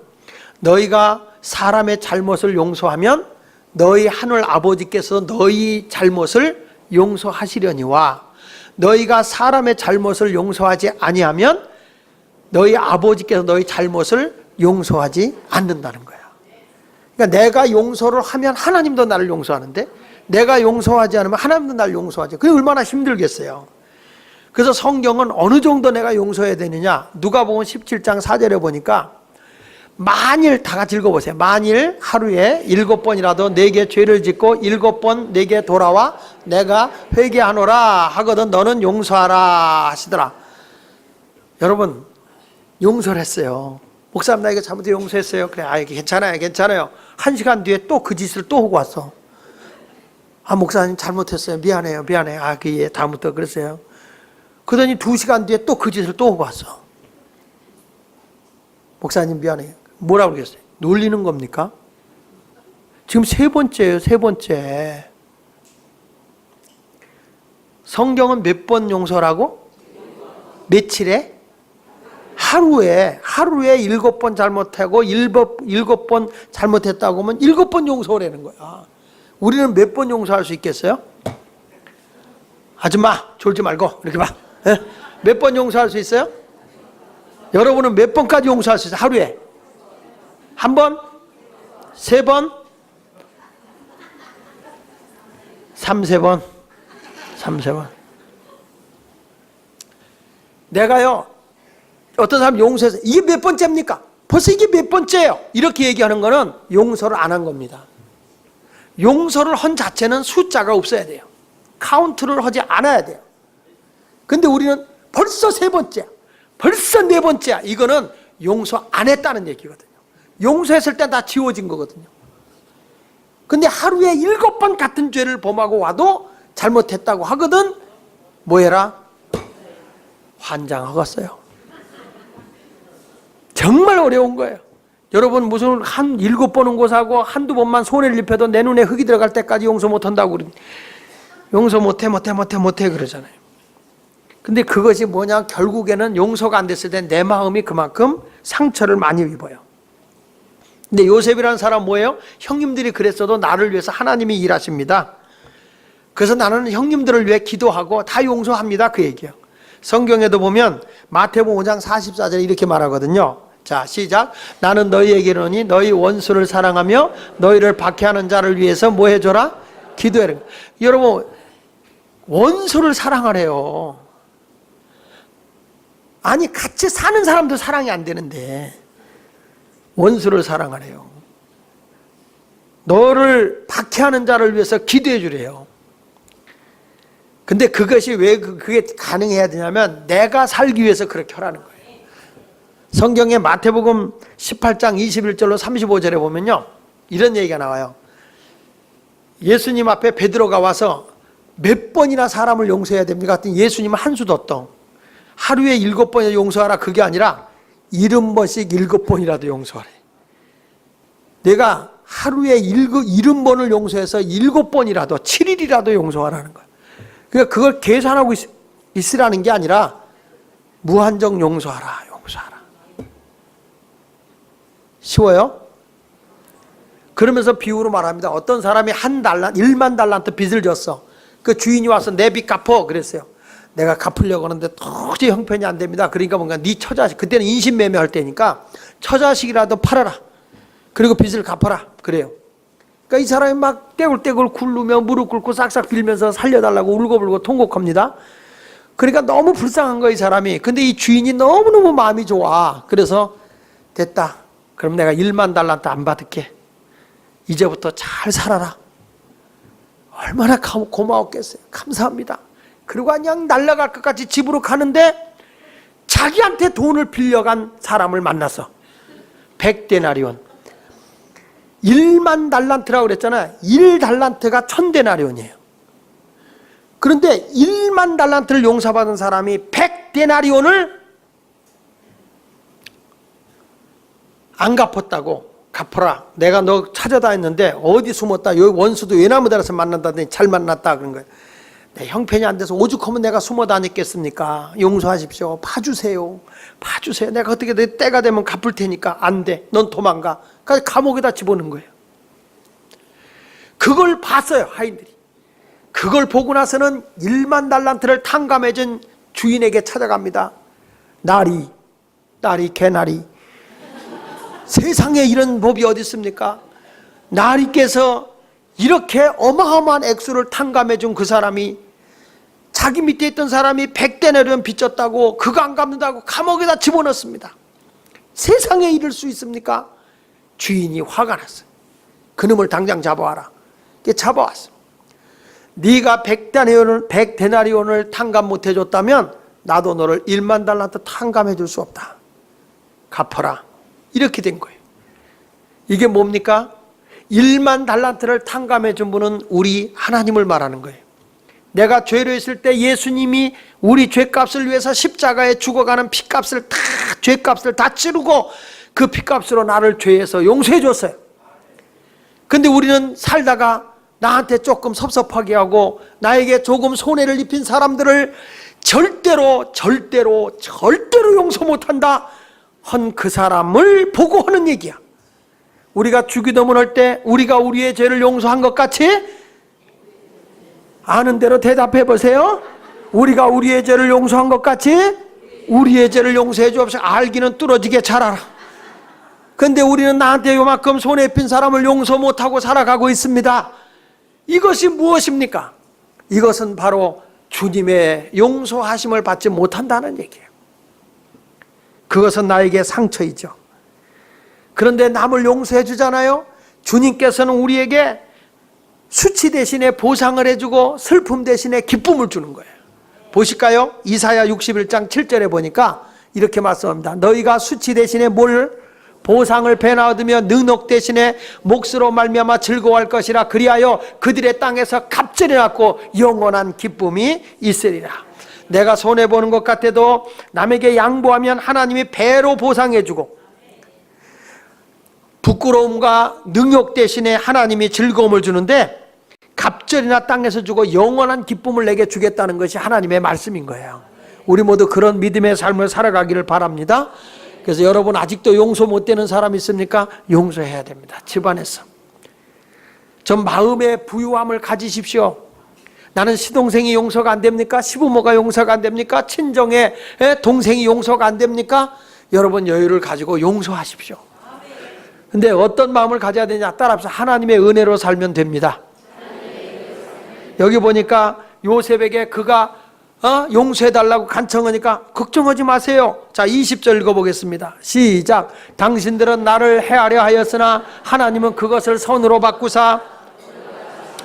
Speaker 1: 너희가 사람의 잘못을 용서하면 너희 하늘 아버지께서 너희 잘못을 용서하시려니와 너희가 사람의 잘못을 용서하지 아니하면 너희 아버지께서 너희 잘못을 용서하지 않는다는 거야. 그러니까 내가 용서를 하면 하나님도 나를 용서하는데 내가 용서하지 않으면 하나님도 나를 용서하지. 그게 얼마나 힘들겠어요. 그래서 성경은 어느 정도 내가 용서해야 되느냐. 누가복음 17장 4절에 보니까 만일 다 같이 읽어보세요. 만일 하루에 7번이라도 내게 죄를 짓고 7번 내게 돌아와 내가 회개하노라 하거든 너는 용서하라 하시더라. 여러분 용서를 했어요. 목사님 나 이거 잘못해 용서했어요. 그래 괜찮아요. 1시간 뒤에 또 그 짓을 또 하고 왔어. 목사님 잘못했어요. 미안해요. 예, 다음부터 그랬어요. 그러더니 2시간 뒤에 또 그 짓을 또 하고 왔어. 목사님 미안해요. 뭐라고 그러겠어요? 놀리는 겁니까? 지금 3번째예요. 3번째. 성경은 몇 번 용서라고? 며칠에? 하루에 7번 잘못하고 7번 잘못했다고 하면 7번 용서하라는 거야. 우리는 몇 번 용서할 수 있겠어요? 아줌마 졸지 말고 이렇게 봐. 몇 번 용서할 수 있어요? 여러분은 몇 번까지 용서할 수 있어요? 하루에? 1번? 3번? 3번? 내가요 어떤 사람 용서해서 이게 몇 번째입니까? 벌써 이게 몇 번째예요? 이렇게 얘기하는 거는 용서를 안 한 겁니다. 용서를 한 자체는 숫자가 없어야 돼요. 카운트를 하지 않아야 돼요. 근데 우리는 벌써 3번째야. 벌써 4번째야. 이거는 용서 안 했다는 얘기거든요. 용서했을 때 다 지워진 거거든요. 근데 하루에 7번 같은 죄를 범하고 와도 잘못했다고 하거든 뭐해라? 환장하겠어요. 정말 어려운 거예요. 여러분 무슨 7번은 고사하고 한두 번만 손해를 입혀도 내 눈에 흙이 들어갈 때까지 용서 못한다고 용서 못해 그러잖아요. 근데 그것이 뭐냐, 결국에는 용서가 안 됐을 때 내 마음이 그만큼 상처를 많이 입어요. 근데 요셉이라는 사람 뭐예요? 형님들이 그랬어도 나를 위해서 하나님이 일하십니다. 그래서 나는 형님들을 위해 기도하고 다 용서합니다, 그 얘기예요. 성경에도 보면 마태복음 5장 44절에 이렇게 말하거든요. 자, 시작. 나는 너희에게 이르노니 너희 원수를 사랑하며 너희를 박해하는 자를 위해서 뭐 해줘라? 기도해라. 여러분 원수를 사랑하래요. 아니 같이 사는 사람도 사랑이 안 되는데 원수를 사랑하래요. 너를 박해하는 자를 위해서 기도해 주래요. 근데 그것이 왜 그게 가능해야 되냐면 내가 살기 위해서 그렇게 하라는 거예요. 성경의 마태복음 18장 21절로 35절에 보면요, 이런 얘기가 나와요. 예수님 앞에 베드로가 와서 몇 번이나 사람을 용서해야 됩니까? 했더니 예수님은 한 수도 하루에 7번이나 용서하라, 그게 아니라 70번씩 7번이라도 용서하래. 내가 하루에 70번을 용서해서 7번이라도 7일이라도 용서하라는 거야. 그러니까 그걸 계산하고 있으라는 게 아니라 무한정 용서하라. 쉬워요? 그러면서 비유로 말합니다. 어떤 사람이 1만 달란트 빚을 졌어. 그 주인이 와서 내 빚 갚어 그랬어요. 내가 갚으려고 하는데 도저히 형편이 안 됩니다. 그러니까 뭔가 네 처자식, 그때는 인신매매 할 때니까 처자식이라도 팔아라. 그리고 빚을 갚아라. 그래요. 그러니까 이 사람이 막 떼굴떼굴 굴르며 무릎 꿇고 싹싹 빌면서 살려달라고 울고불고 통곡합니다. 그러니까 너무 불쌍한 거야, 이 사람이. 근데 이 주인이 너무너무 마음이 좋아. 그래서 됐다. 그럼 내가 1만 달란트 안 받을게. 이제부터 잘 살아라. 얼마나 고마웠겠어요. 감사합니다. 그리고 그냥 날아갈 것 같이 집으로 가는데 자기한테 돈을 빌려간 사람을 만났어. 100데나리온. 1만 달란트라고 그랬잖아요. 1달란트가 1000데나리온이에요. 그런데 1만 달란트를 용서받은 사람이 100데나리온을 안 갚았다고. 갚아라. 내가 너 찾아다녔는데 어디 숨었다. 여기 원수도 외나무다라서 만난다더니 잘 만났다. 그런 거예요. 내 형편이 안 돼서 오죽하면 내가 숨어 다녔겠습니까? 용서하십시오. 봐주세요. 내가 어떻게 내 때가 되면 갚을 테니까. 안 돼. 넌 도망가. 그래서 감옥에다 집어넣은 거예요. 그걸 봤어요, 하인들이. 그걸 보고 나서는 1만 달란트를 탕감해준 주인에게 찾아갑니다. 나리, 개나리. 세상에 이런 법이 어디 있습니까? 나리께서 이렇게 어마어마한 액수를 탕감해 준 그 사람이 자기 밑에 있던 사람이 100데나리온 빚졌다고 그거 안 갚는다고 감옥에다 집어넣습니다. 세상에 이럴 수 있습니까? 주인이 화가 났어요. 그놈을 당장 잡아와라. 잡아왔어. 네가 100데나리온을 탕감 못 해줬다면 나도 너를 1만 달란트 탕감해 줄 수 없다. 갚아라. 이렇게 된 거예요. 이게 뭡니까? 1만 달란트를 탕감해 준 분은 우리 하나님을 말하는 거예요. 내가 죄로 있을 때 예수님이 우리 죄값을 위해서 십자가에 죽어가는 피값을 죄값을 다 치르고 그 피값으로 나를 죄에서 용서해 줬어요. 근데 우리는 살다가 나한테 조금 섭섭하게 하고 나에게 조금 손해를 입힌 사람들을 절대로 용서 못한다 한 그 사람을 보고 하는 얘기야. 우리가 주기도문 할 때 우리가 우리의 죄를 용서한 것 같이 아는 대로 대답해 보세요. 우리가 우리의 죄를 용서한 것 같이 우리의 죄를 용서해 주옵소서. 알기는 뚫어지게 잘 알아. 근데 우리는 나한테 요만큼 손해 입힌 사람을 용서 못하고 살아가고 있습니다. 이것이 무엇입니까? 이것은 바로 주님의 용서하심을 받지 못한다는 얘기예요. 그것은 나에게 상처이죠. 그런데 남을 용서해 주잖아요. 주님께서는 우리에게 수치 대신에 보상을 해주고 슬픔 대신에 기쁨을 주는 거예요. 보실까요? 이사야 61장 7절에 보니까 이렇게 말씀합니다. 너희가 수치 대신에 보상을 배나 얻으며 능력 대신에 몫으로 말미암아 즐거워할 것이라. 그리하여 그들의 땅에서 갑절이 났고 영원한 기쁨이 있으리라. 내가 손해보는 것 같아도 남에게 양보하면 하나님이 배로 보상해주고 부끄러움과 능욕 대신에 하나님이 즐거움을 주는데 갑절이나 땅에서 주고 영원한 기쁨을 내게 주겠다는 것이 하나님의 말씀인 거예요. 우리 모두 그런 믿음의 삶을 살아가기를 바랍니다. 그래서 여러분 아직도 용서 못 되는 사람 있습니까? 용서해야 됩니다. 집안에서. 전 마음의 부유함을 가지십시오. 나는 시동생이 용서가 안 됩니까? 시부모가 용서가 안 됩니까? 친정의 동생이 용서가 안 됩니까? 여러분 여유를 가지고 용서하십시오. 근데 어떤 마음을 가져야 되냐? 따라서 하나님의 은혜로 살면 됩니다. 여기 보니까 요셉에게 그가 용서해달라고 간청하니까 걱정하지 마세요. 자, 20절 읽어보겠습니다. 시작. 당신들은 나를 해하려 하였으나 하나님은 그것을 선으로 바꾸사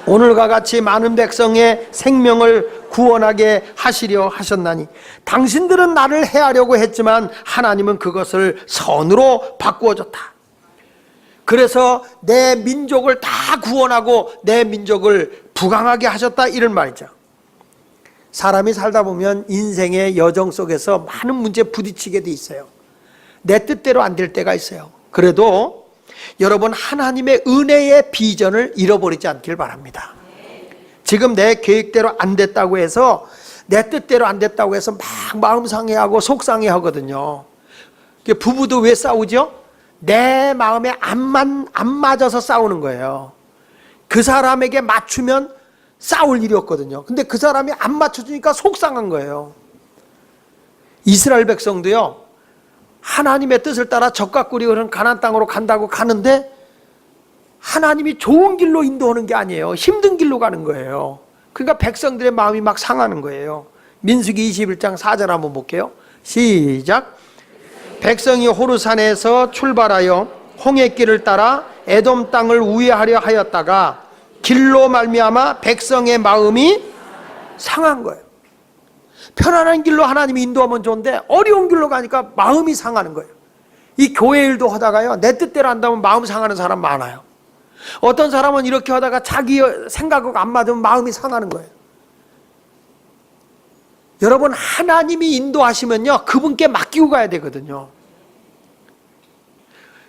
Speaker 1: 오늘과 같이 많은 백성의 생명을 구원하게 하시려 하셨나니 당신들은 나를 해하려고 했지만 하나님은 그것을 선으로 바꾸어 줬다. 그래서 내 민족을 다 구원하고 내 민족을 부강하게 하셨다, 이런 말이죠. 사람이 살다 보면 인생의 여정 속에서 많은 문제에 부딪히게 돼 있어요. 내 뜻대로 안 될 때가 있어요. 그래도 여러분, 하나님의 은혜의 비전을 잃어버리지 않길 바랍니다. 지금 내 계획대로 안 됐다고 해서, 내 뜻대로 안 됐다고 해서 막 마음 상해하고 속상해 하거든요. 부부도 왜 싸우죠? 내 마음에 안 맞아서 싸우는 거예요. 그 사람에게 맞추면 싸울 일이 없거든요. 근데 그 사람이 안 맞춰주니까 속상한 거예요. 이스라엘 백성도요, 하나님의 뜻을 따라 적과 꿀이 흐르는 가나안 땅으로 간다고 가는데 하나님이 좋은 길로 인도하는 게 아니에요. 힘든 길로 가는 거예요. 그러니까 백성들의 마음이 막 상하는 거예요. 민수기 21장 4절 한번 볼게요. 시작. 백성이 호르산에서 출발하여 홍해길을 따라 에돔 땅을 우회하려 하였다가 길로 말미암아 백성의 마음이 상한 거예요. 편안한 길로 하나님이 인도하면 좋은데 어려운 길로 가니까 마음이 상하는 거예요. 이 교회 일도 하다가요, 내 뜻대로 한다면 마음 상하는 사람 많아요. 어떤 사람은 이렇게 하다가 자기 생각하고 안 맞으면 마음이 상하는 거예요. 여러분, 하나님이 인도하시면요, 그분께 맡기고 가야 되거든요.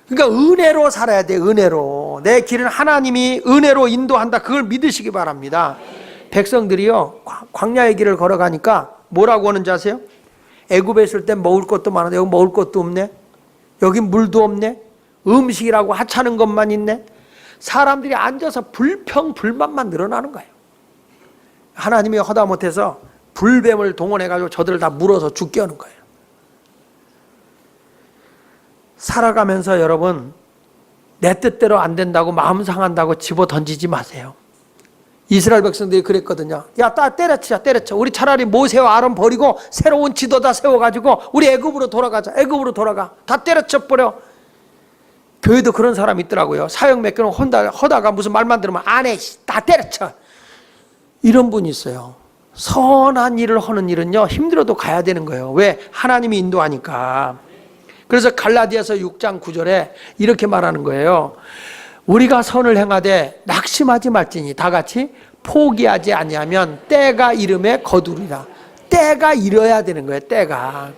Speaker 1: 그러니까 은혜로 살아야 돼. 은혜로. 내 길은 하나님이 은혜로 인도한다, 그걸 믿으시기 바랍니다. 백성들이요, 광야의 길을 걸어가니까 뭐라고 하는지 아세요? 애굽에 있을 때 먹을 것도 많은데 여기 먹을 것도 없네. 여기 물도 없네. 음식이라고 하찮은 것만 있네. 사람들이 앉아서 불평불만만 늘어나는 거예요. 하나님이 허다못해서 불뱀을 동원해가지고 저들을 다 물어서 죽게 하는 거예요. 살아가면서 여러분, 내 뜻대로 안 된다고 마음 상한다고 집어 던지지 마세요. 이스라엘 백성들이 그랬거든요. 야, 때려치자, 때려쳐. 우리 차라리 모세와 아론 버리고 새로운 지도자 세워가지고 우리 애굽으로 돌아가자. 애굽으로 돌아가. 다 때려쳐 버려. 교회도 그런 사람이 있더라고요. 사역 몇 개는 허다가 무슨 말만 들으면 안 해. 다 때려쳐. 이런 분이 있어요. 선한 일을 하는 일은요, 힘들어도 가야 되는 거예요. 왜? 하나님이 인도하니까. 그래서 갈라디아서 6장 9절에 이렇게 말하는 거예요. 우리가 선을 행하되 낙심하지 말지니 다 같이 포기하지 아니하면 때가 이름에 거두리라. 때가 이뤄야 되는 거예요. 때가.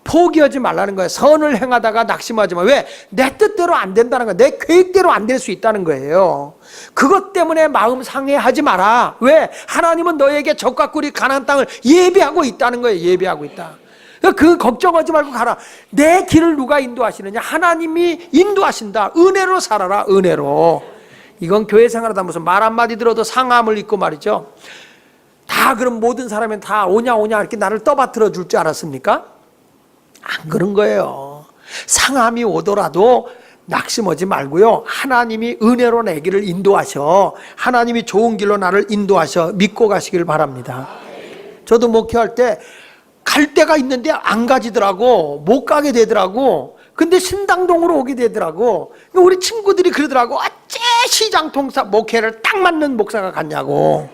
Speaker 1: 포기하지 말라는 거예요. 선을 행하다가 낙심하지 마. 왜? 내 뜻대로 안 된다는 거예요. 내 계획대로 안 될 수 있다는 거예요. 그것 때문에 마음 상해하지 마라. 왜? 하나님은 너에게 적과 꿀이 가나안 땅을 예비하고 있다는 거예요. 예비하고 있다. 그 걱정하지 말고 가라. 내 길을 누가 인도하시느냐? 하나님이 인도하신다. 은혜로 살아라. 은혜로. 이건 교회 생활하다 무슨 말 한마디 들어도 상함을 입고 말이죠. 다 그럼 모든 사람은 다 오냐 이렇게 나를 떠받들어 줄 줄 알았습니까? 안 그런 거예요. 상함이 오더라도 낙심하지 말고요, 하나님이 은혜로 내 길을 인도하셔. 하나님이 좋은 길로 나를 인도하셔. 믿고 가시길 바랍니다. 저도 목회할 때 갈 데가 있는데 안 가지더라고. 못 가게 되더라고. 근데 신당동으로 오게 되더라고. 우리 친구들이 그러더라고. 어째 시장통사 목회를 딱 맞는 목사가 갔냐고.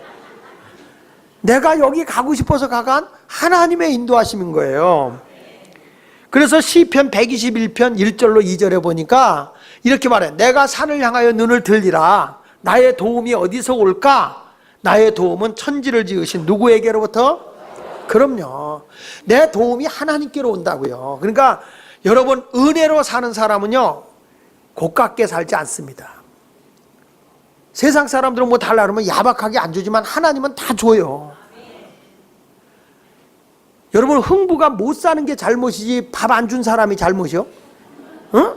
Speaker 1: 내가 여기 가고 싶어서 가간 하나님의 인도하심인 거예요. 그래서 시편 121편 1절로 2절에 보니까 이렇게 말해. 내가 산을 향하여 눈을 들리라. 나의 도움이 어디서 올까? 나의 도움은 천지를 지으신 누구에게로부터? 그럼요. 내 도움이 하나님께로 온다고요. 그러니까 여러분, 은혜로 사는 사람은요, 고깝게 살지 않습니다. 세상 사람들은 뭐 달라 그러면 야박하게 안 주지만 하나님은 다 줘요. 여러분, 흥부가 못 사는 게 잘못이지 밥 안 준 사람이 잘못이요? 응?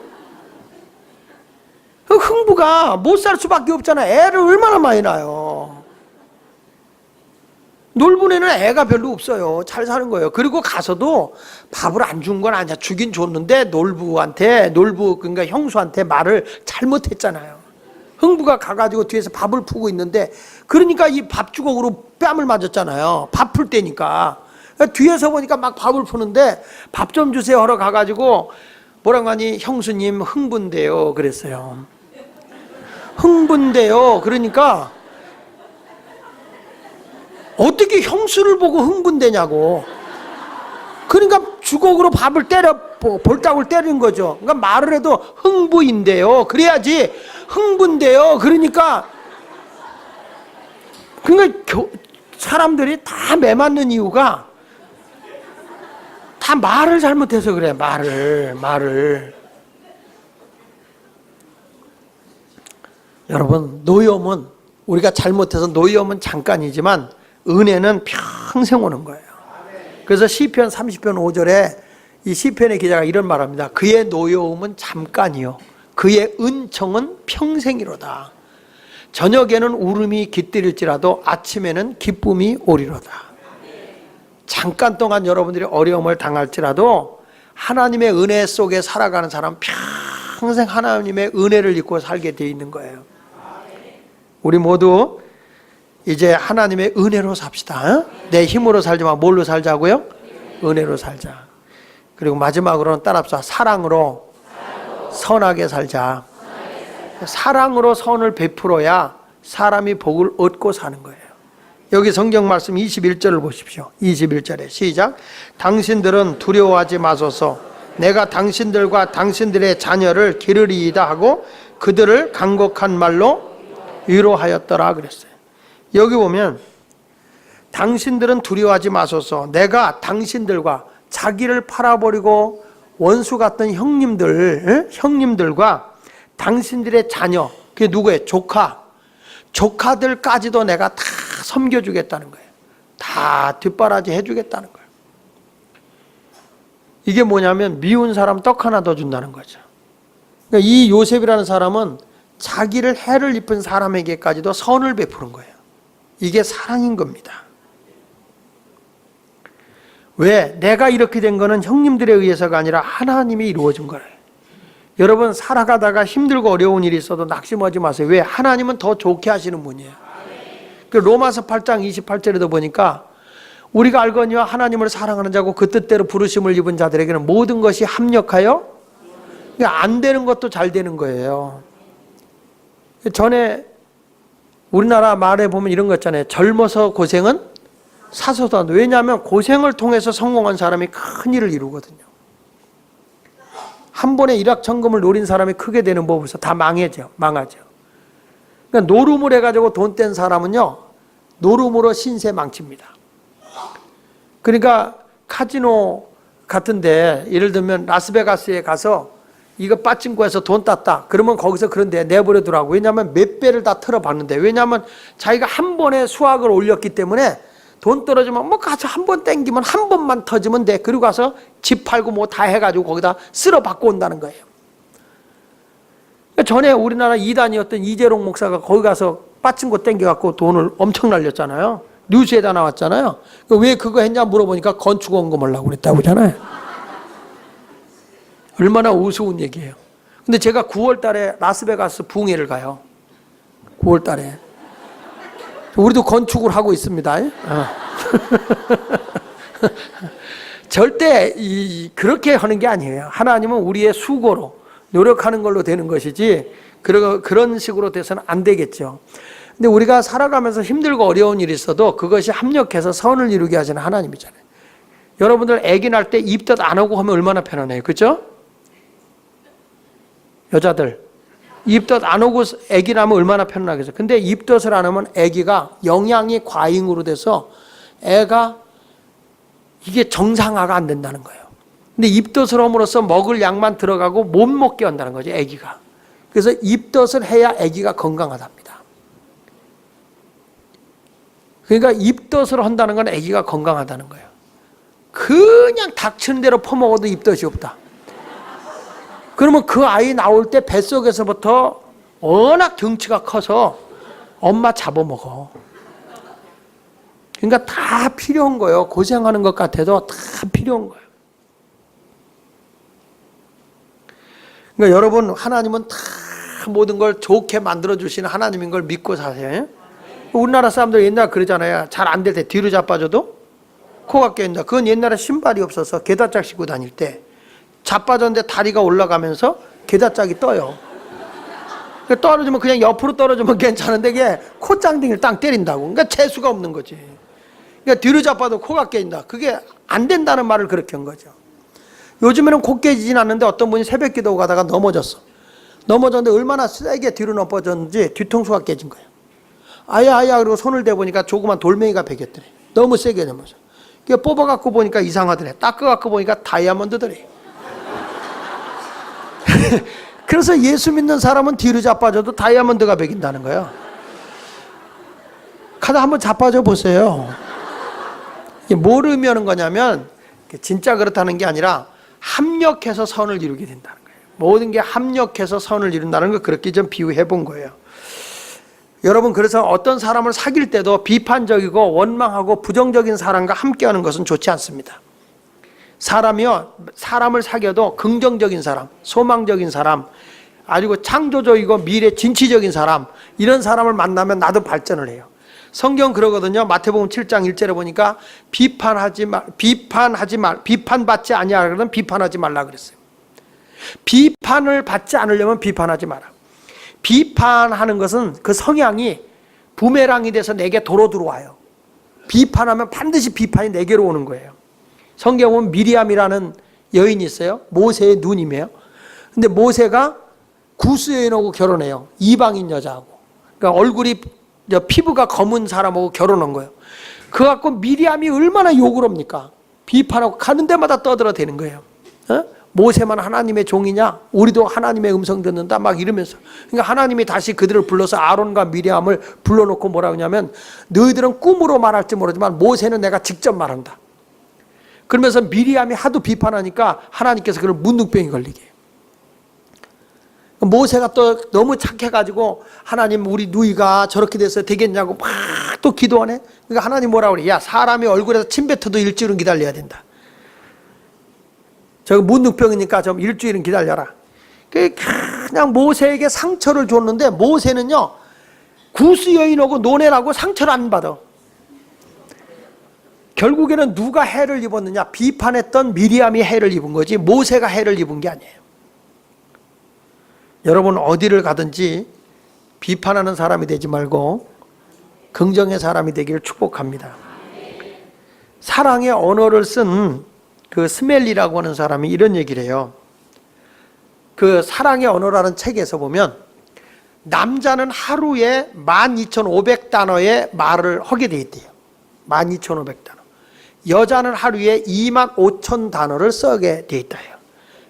Speaker 1: 흥부가 못 살 수밖에 없잖아. 애를 얼마나 많이 낳아요. 놀부네는 애가 별로 없어요. 잘 사는 거예요. 그리고 가서도 밥을 안 준 건 아니야. 주긴 줬는데 그러니까 형수한테 말을 잘못했잖아요. 흥부가 가가지고 뒤에서 밥을 푸고 있는데, 그러니까 이 밥주걱으로 뺨을 맞았잖아요. 밥 풀 때니까. 뒤에서 보니까 막 밥을 푸는데 밥 좀 주세요 하러 가가지고 뭐라고 하니, 형수님 흥분돼요 그랬어요. 흥분돼요. 그러니까 어떻게 형수를 보고 흥분되냐고. 그러니까 주걱으로 밥을 때려, 볼따구를 때리는 거죠. 그러니까 말을 해도 흥부인데요. 그래야지 흥분돼요. 그러니까 사람들이 다 매맞는 이유가 다 말을 잘못해서 그래. 말을. 여러분, 노여움은 우리가 잘못해서 노여움은 잠깐이지만 은혜는 평생 오는 거예요. 그래서 시편 30편 5절에 이 시편의 기자가 이런 말합니다. 그의 노여움은 잠깐이요 그의 은총은 평생이로다. 저녁에는 울음이 깃들일지라도 아침에는 기쁨이 오리로다. 잠깐 동안 여러분들이 어려움을 당할지라도 하나님의 은혜 속에 살아가는 사람 평생 하나님의 은혜를 입고 살게 돼 있는 거예요. 우리 모두 이제 하나님의 은혜로 삽시다. 내 힘으로 살지 마. 뭘로 살자고요? 은혜로 살자. 그리고 마지막으로는 따라합시다. 사랑으로 선하게 살자. 사랑으로 선을 베풀어야 사람이 복을 얻고 사는 거예요. 여기 성경 말씀 21절을 보십시오. 21절에 시작. 당신들은 두려워하지 마소서. 내가 당신들과 당신들의 자녀를 기르리이다 하고 그들을 간곡한 말로 위로하였더라 그랬어요. 여기 보면 당신들은 두려워하지 마소서. 내가 당신들과 자기를 팔아버리고 원수 같은 형님들과 당신들의 자녀, 그게 누구예요? 조카들까지도 내가 다 섬겨주겠다는 거예요. 다 뒷바라지 해주겠다는 거예요. 이게 뭐냐면 미운 사람 떡 하나 더 준다는 거죠. 그러니까 이 요셉이라는 사람은 자기를 해를 입은 사람에게까지도 선을 베푸는 거예요. 이게 사랑인 겁니다. 왜? 내가 이렇게 된 거는 형님들에 의해서가 아니라 하나님이 이루어진 거예요. 여러분 살아가다가 힘들고 어려운 일이 있어도 낙심하지 마세요. 왜? 하나님은 더 좋게 하시는 분이에요. 로마서 8장 28절에도 보니까 우리가 알거니와 하나님을 사랑하는 자고 그 뜻대로 부르심을 입은 자들에게는 모든 것이 합력하여 안 되는 것도 잘 되는 거예요. 전에 우리나라 말에 보면 이런 거 있잖아요. 젊어서 고생은 사서도 한다. 왜냐하면 고생을 통해서 성공한 사람이 큰 일을 이루거든요. 한 번에 일확천금을 노린 사람이 크게 되는 법에서 다 망하죠. 그러니까 노름을 해가지고 돈 뗀 사람은요, 노름으로 신세 망칩니다. 그러니까 카지노 같은데 예를 들면 라스베가스에 가서 이거 빠친코에서 돈 땄다. 그러면 거기서 그런데 내버려두라고. 왜냐하면 몇 배를 다 틀어봤는데. 왜냐하면 자기가 한 번에 수확을 올렸기 때문에 돈 떨어지면 뭐 가서 한 번 땡기면 한 번만 터지면 돼. 그리고 가서 집 팔고 뭐 다 해가지고 거기다 쓸어 받고 온다는 거예요. 전에 우리나라 이단이었던 이재롱 목사가 거기 가서 빠친코 땡겨갖고 돈을 엄청 날렸잖아요. 뉴스에다 나왔잖아요. 왜 그거 했냐 물어보니까 건축원금 하려고 그랬다고 그러잖아요. 얼마나 우스운 얘기예요. 근데 제가 9월 달에 라스베가스 붕해를 가요. 9월 달에. 우리도 건축을 하고 있습니다. 절대 그렇게 하는 게 아니에요. 하나님은 우리의 수고로 노력하는 걸로 되는 것이지 그런 식으로 돼서는 안 되겠죠. 근데 우리가 살아가면서 힘들고 어려운 일이 있어도 그것이 합력해서 선을 이루게 하시는 하나님이잖아요. 여러분들 아기 날 때 입덧 안 하고 하면 얼마나 편하네요. 그렇죠? 여자들 입덧 안 하고 아기 나면 얼마나 편하겠어요. 근데 입덧을 안 하면 아기가 영양이 과잉으로 돼서 애가 이게 정상화가 안 된다는 거예요. 근데 입덧을 함으로써 먹을 양만 들어가고 못 먹게 한다는 거죠. 아기가. 그래서 입덧을 해야 아기가 건강하답니다. 그러니까 입덧을 한다는 건 아기가 건강하다는 거예요. 그냥 닥치는 대로 퍼먹어도 입덧이 없다. 그러면 그 아이 나올 때 뱃속에서부터 워낙 덩치가 커서 엄마 잡아먹어. 그러니까 다 필요한 거예요. 고생하는 것 같아도 다 필요한 거예요. 그러니까 여러분 하나님은 다 모든 걸 좋게 만들어주시는 하나님인 걸 믿고 사세요. 우리나라 사람들 옛날에 그러잖아요. 잘 안 될 때 뒤로 자빠져도 코가 깨진다. 그건 옛날에 신발이 없어서 게다짝 신고 다닐 때 자빠졌는데 다리가 올라가면서 게다짝이 떠요. 떨어지면 그냥 옆으로 떨어지면 괜찮은데 이게 콧장등이를 땅 때린다고. 그러니까 재수가 없는 거지. 그러니까 뒤로 자빠도 코가 깨진다. 그게 안 된다는 말을 그렇게 한 거죠. 요즘에는 코 깨지진 않는데 어떤 분이 새벽 기도 가다가 넘어졌어. 넘어졌는데 얼마나 세게 뒤로 넘어졌는지 뒤통수가 깨진 거예요. 아야 그리고 손을 대보니까 조그만 돌멩이가 베겼더래. 너무 세게 넘어져. 그게 뽑아갖고 보니까 이상하더래. 닦아갖고 보니까 다이아몬드더래. 그래서 예수 믿는 사람은 뒤로 자빠져도 다이아몬드가 베긴다는 거예요. 가다 한번 자빠져 보세요. 이게 뭘 의미하는 거냐면 진짜 그렇다는 게 아니라 합력해서 선을 이루게 된다는 거예요. 모든 게 합력해서 선을 이룬다는 걸 그렇게 좀 비유해 본 거예요. 여러분, 그래서 어떤 사람을 사귈 때도 비판적이고 원망하고 부정적인 사람과 함께하는 것은 좋지 않습니다. 사람을 사귀어도 긍정적인 사람, 소망적인 사람, 아주 창조적이고 미래 진취적인 사람, 이런 사람을 만나면 나도 발전을 해요. 성경 그러거든요. 마태복음 7장 1절에 보니까 비판받지 아니하거든 비판하지 말라 그랬어요. 비판을 받지 않으려면 비판하지 마라. 비판하는 것은 그 성향이 부메랑이 돼서 내게 도로 들어와요. 비판하면 반드시 비판이 내게로 오는 거예요. 성경에 보면 미리암이라는 여인이 있어요. 모세의 누님이에요. 근데 모세가 구스 여인하고 결혼해요. 이방인 여자하고. 그러니까 얼굴이 피부가 검은 사람하고 결혼한 거예요. 그거 갖고 미리암이 얼마나 욕을 합니까? 비판하고 가는 데마다 떠들어대는 거예요. 모세만 하나님의 종이냐? 우리도 하나님의 음성 듣는다? 막 이러면서. 그러니까 하나님이 다시 그들을 불러서 아론과 미리암을 불러놓고 뭐라고 하냐면 너희들은 꿈으로 말할지 모르지만 모세는 내가 직접 말한다. 그러면서 미리암이 하도 비판하니까 하나님께서 그를 문둥병이 걸리게 해요. 모세가 또 너무 착해가지고 하나님 우리 누이가 저렇게 돼서 되겠냐고 막 또 기도하네. 그러니까 하나님 뭐라고 그래? 야, 사람이 얼굴에서 침 뱉어도 일주일은 기다려야 된다. 저거 문둥병이니까 좀 일주일은 기다려라. 그냥 모세에게 상처를 줬는데 모세는요 구스 여인하고 논해라고 상처를 안 받아. 결국에는 누가 해를 입었느냐? 비판했던 미리암이 해를 입은 거지 모세가 해를 입은 게 아니에요. 여러분 어디를 가든지 비판하는 사람이 되지 말고 긍정의 사람이 되기를 축복합니다. 사랑의 언어를 쓴 그 스멜리라고 하는 사람이 이런 얘기를 해요. 그 사랑의 언어라는 책에서 보면 남자는 하루에 12,500단어의 말을 하게 돼 있대요. 12,500단어. 여자는 하루에 25,000단어를 쓰게 돼 있다 해요.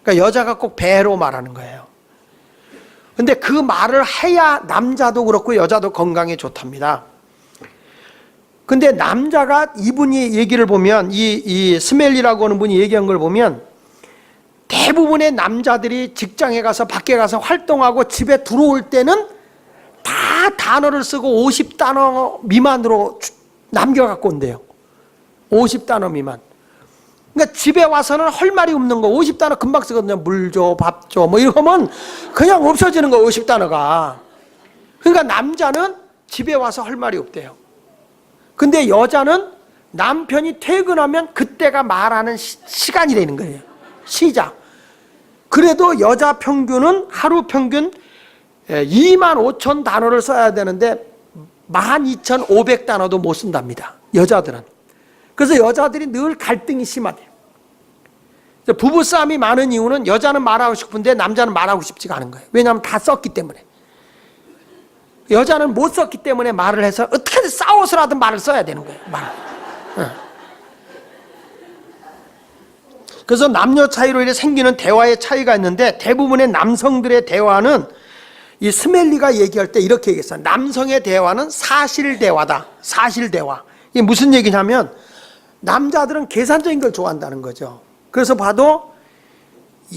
Speaker 1: 그러니까 여자가 꼭 배로 말하는 거예요. 근데 그 말을 해야 남자도 그렇고 여자도 건강에 좋답니다. 근데 남자가 이분이 얘기를 보면 이 스멜리라고 하는 분이 얘기한 걸 보면 대부분의 남자들이 직장에 가서 밖에 가서 활동하고 집에 들어올 때는 다 단어를 쓰고 50단어 미만으로 남겨갖고 온대요. 50단어 미만. 그러니까 집에 와서는 할 말이 없는 거 50단어 금방 쓰거든요. 물 줘, 밥 줘, 뭐 이런 거면 그냥 없어지는 거 50단어가. 그러니까 남자는 집에 와서 할 말이 없대요. 근데 여자는 남편이 퇴근하면 그때가 말하는 시간이 되는 거예요. 시작. 그래도 여자 평균은 하루 평균 25,000단어를 써야 되는데 12,500단어도 못 쓴답니다. 여자들은. 그래서 여자들이 늘 갈등이 심하대요. 부부싸움이 많은 이유는 여자는 말하고 싶은데 남자는 말하고 싶지가 않은 거예요. 왜냐하면 다 썼기 때문에. 여자는 못 썼기 때문에 말을 해서 어떻게든 싸워서라도 말을 써야 되는 거예요. 그래서 남녀 차이로 이렇게 생기는 대화의 차이가 있는데 대부분의 남성들의 대화는 이 스멜리가 얘기할 때 이렇게 얘기했어요. 남성의 대화는 사실 대화다. 사실 대화. 이게 무슨 얘기냐면 남자들은 계산적인 걸 좋아한다는 거죠. 그래서 봐도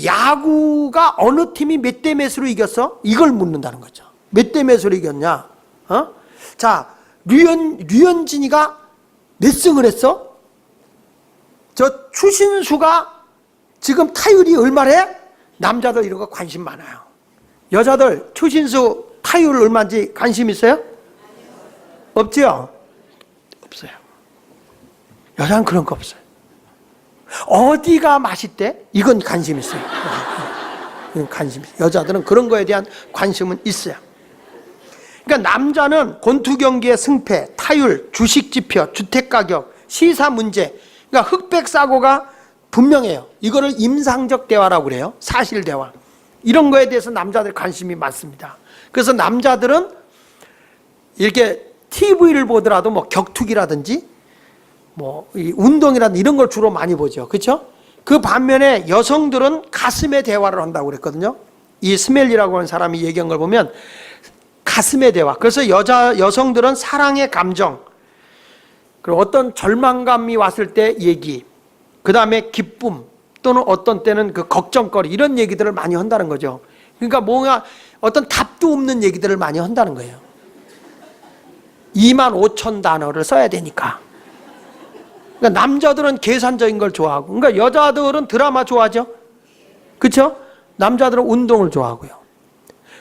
Speaker 1: 야구가 어느 팀이 몇 대 몇으로 이겼어? 이걸 묻는다는 거죠. 몇 대 몇으로 이겼냐? 자, 류현진이가 몇 승을 했어? 저 추신수가 지금 타율이 얼마래? 남자들 이런 거 관심 많아요. 여자들 추신수 타율 얼마인지 관심 있어요? 없죠? 없어요. 여자는 그런 거 없어요. 어디가 맛있대? 이건 관심 있어요. 이건 관심 있어요. 여자들은 그런 거에 대한 관심은 있어요. 그러니까 남자는 권투 경기의 승패, 타율, 주식 지표, 주택 가격, 시사 문제, 그러니까 흑백 사고가 분명해요. 이거를 임상적 대화라고 그래요. 사실 대화. 이런 거에 대해서 남자들 관심이 많습니다. 그래서 남자들은 이렇게 TV를 보더라도 뭐 격투기라든지 뭐 운동이라든지 이런 걸 주로 많이 보죠. 그렇죠? 그 반면에 여성들은 가슴의 대화를 한다고 그랬거든요. 이 스멜리라고 하는 사람이 얘기한 걸 보면 가슴의 대화. 그래서 여성들은 사랑의 감정, 그리고 어떤 절망감이 왔을 때 얘기, 그 다음에 기쁨 또는 어떤 때는 그 걱정거리, 이런 얘기들을 많이 한다는 거죠. 그러니까 뭔가 어떤 답도 없는 얘기들을 많이 한다는 거예요. 25,000단어를 써야 되니까. 그러니까 남자들은 계산적인 걸 좋아하고, 그러니까 여자들은 드라마 좋아하죠. 그렇죠? 남자들은 운동을 좋아하고요.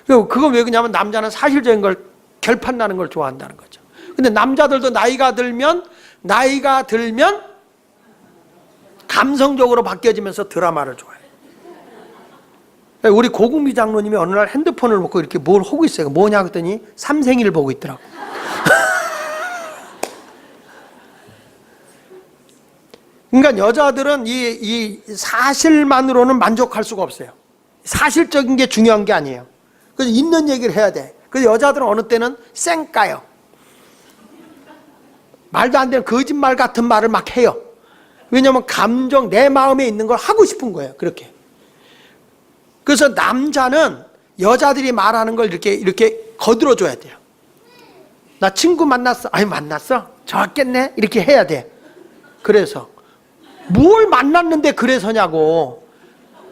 Speaker 1: 그거 왜 그러냐면 남자는 사실적인 걸, 결판 나는 걸 좋아한다는 거죠. 근데 남자들도 나이가 들면 감성적으로 바뀌어지면서 드라마를 좋아해요. 우리 고금비 장로님이 어느 날 핸드폰을 놓고 이렇게 뭘 하고 있어요. 뭐냐 했더니 삼생이를 보고 있더라고. 그러니까 여자들은 이 사실만으로는 만족할 수가 없어요. 사실적인 게 중요한 게 아니에요. 그래서 있는 얘기를 해야 돼. 그래서 여자들은 어느 때는 쌩까요. 말도 안 되는 거짓말 같은 말을 막 해요. 왜냐하면 감정, 내 마음에 있는 걸 하고 싶은 거예요. 그렇게. 그래서 남자는 여자들이 말하는 걸 이렇게 거들어줘야 돼요. 나 친구 만났어. 아니, 만났어? 좋았겠네? 이렇게 해야 돼. 그래서. 뭘 만났는데 그래서냐고.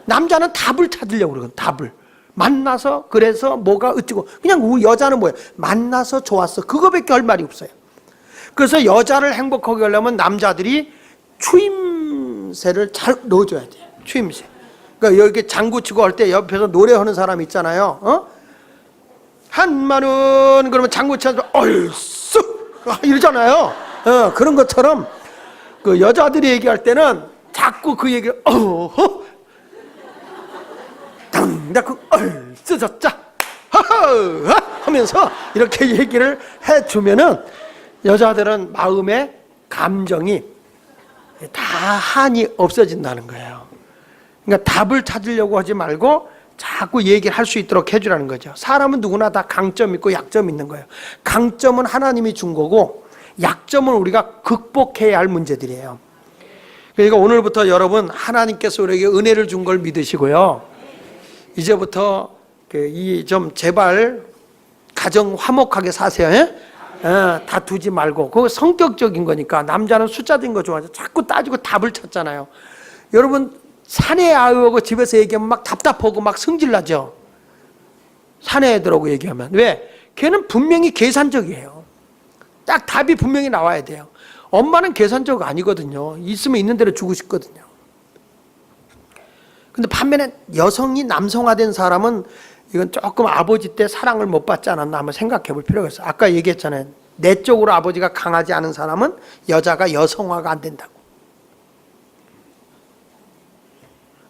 Speaker 1: 남자는 답을 찾으려고 그러거든. 답을. 만나서 그래서 뭐가 어쩌고. 그냥 우리 여자는 뭐예요? 만나서 좋았어. 그거밖에 할 말이 없어요. 그래서 여자를 행복하게 하려면 남자들이 추임새를 잘 넣어줘야 돼요. 추임새. 그러니까 여기 장구 치고 할 때 옆에서 노래하는 사람 있잖아요. 한마는 그러면 장구 치면서 얼쑤 이러잖아요. 그런 것처럼 그 여자들이 얘기할 때는 자꾸 그 얘기를 당다쿵 얼쑤졌자 하면서 이렇게 얘기를 해주면은 여자들은 마음의 감정이 다 한이 없어진다는 거예요. 그러니까 답을 찾으려고 하지 말고 자꾸 얘기를 할 수 있도록 해주라는 거죠. 사람은 누구나 다 강점 있고 약점 있는 거예요. 강점은 하나님이 준 거고 약점은 우리가 극복해야 할 문제들이에요. 그러니까 오늘부터 여러분 하나님께서 우리에게 은혜를 준 걸 믿으시고요. 이제부터 좀 제발 가정 화목하게 사세요. 다투지 말고. 그거 성격적인 거니까. 남자는 숫자적인 거 좋아하죠. 자꾸 따지고 답을 찾잖아요. 여러분 사내 아이하고 집에서 얘기하면 막 답답하고 막 성질나죠. 사내 애들하고 얘기하면. 왜? 걔는 분명히 계산적이에요. 딱 답이 분명히 나와야 돼요. 엄마는 계산적 아니거든요. 있으면 있는 대로 주고 싶거든요. 근데 반면에 여성이 남성화된 사람은 이건 조금 아버지 때 사랑을 못 받지 않았나 한번 생각해 볼 필요가 있어요. 아까 얘기했잖아요. 내적으로 아버지가 강하지 않은 사람은 여자가 여성화가 안 된다고.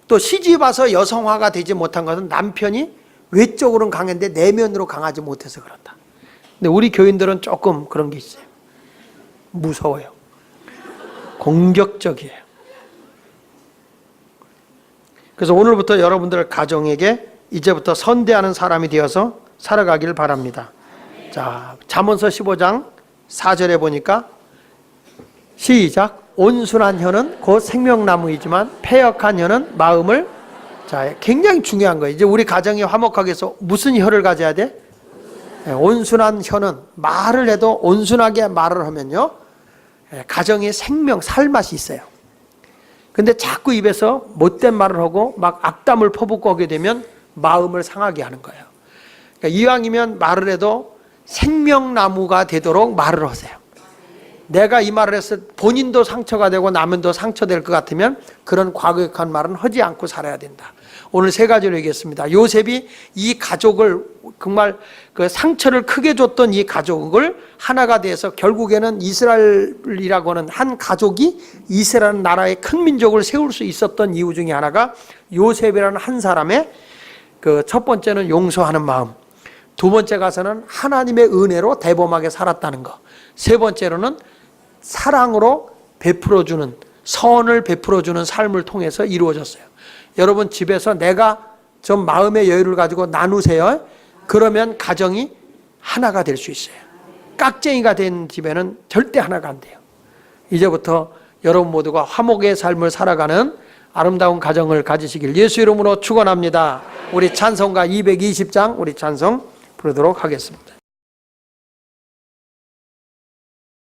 Speaker 1: 또 시집 와서 여성화가 되지 못한 것은 남편이 외적으로는 강했는데 내면으로 강하지 못해서 그렇다. 근데 우리 교인들은 조금 그런 게 있어요. 무서워요. 공격적이에요. 그래서 오늘부터 여러분들 가정에게 이제부터 선대하는 사람이 되어서 살아가길 바랍니다. 자, 잠언서 15장 4절에 보니까 시작. 온순한 혀는 곧 생명나무이지만 패역한 혀는 마음을. 자, 굉장히 중요한 거예요. 이제 우리 가정이 화목하게 해서 무슨 혀를 가져야 돼? 온순한 혀는 말을 해도 온순하게 말을 하면요, 가정에 생명, 살맛이 있어요. 근데 자꾸 입에서 못된 말을 하고 막 악담을 퍼붓고 하게 되면 마음을 상하게 하는 거예요. 그러니까 이왕이면 말을 해도 생명나무가 되도록 말을 하세요. 내가 이 말을 해서 본인도 상처가 되고 남은도 상처될 것 같으면 그런 과격한 말은 하지 않고 살아야 된다. 오늘 세 가지로 얘기했습니다. 요셉이 이 가족을 정말 그 상처를 크게 줬던 이 가족을 하나가 돼서 결국에는 이스라엘이라고 하는 한 가족이 이스라엘 나라의 큰 민족을 세울 수 있었던 이유 중에 하나가 요셉이라는 한 사람의 그 첫 번째는 용서하는 마음, 두 번째 가서는 하나님의 은혜로 대범하게 살았다는 것, 세 번째로는 사랑으로 베풀어주는, 선을 베풀어주는 삶을 통해서 이루어졌어요. 여러분 집에서 내가 좀 마음의 여유를 가지고 나누세요. 그러면 가정이 하나가 될 수 있어요. 깍쟁이가 된 집에는 절대 하나가 안 돼요. 이제부터 여러분 모두가 화목의 삶을 살아가는 아름다운 가정을 가지시길 예수 이름으로 축원합니다. 우리 찬송가 220장 우리 찬송 부르도록 하겠습니다.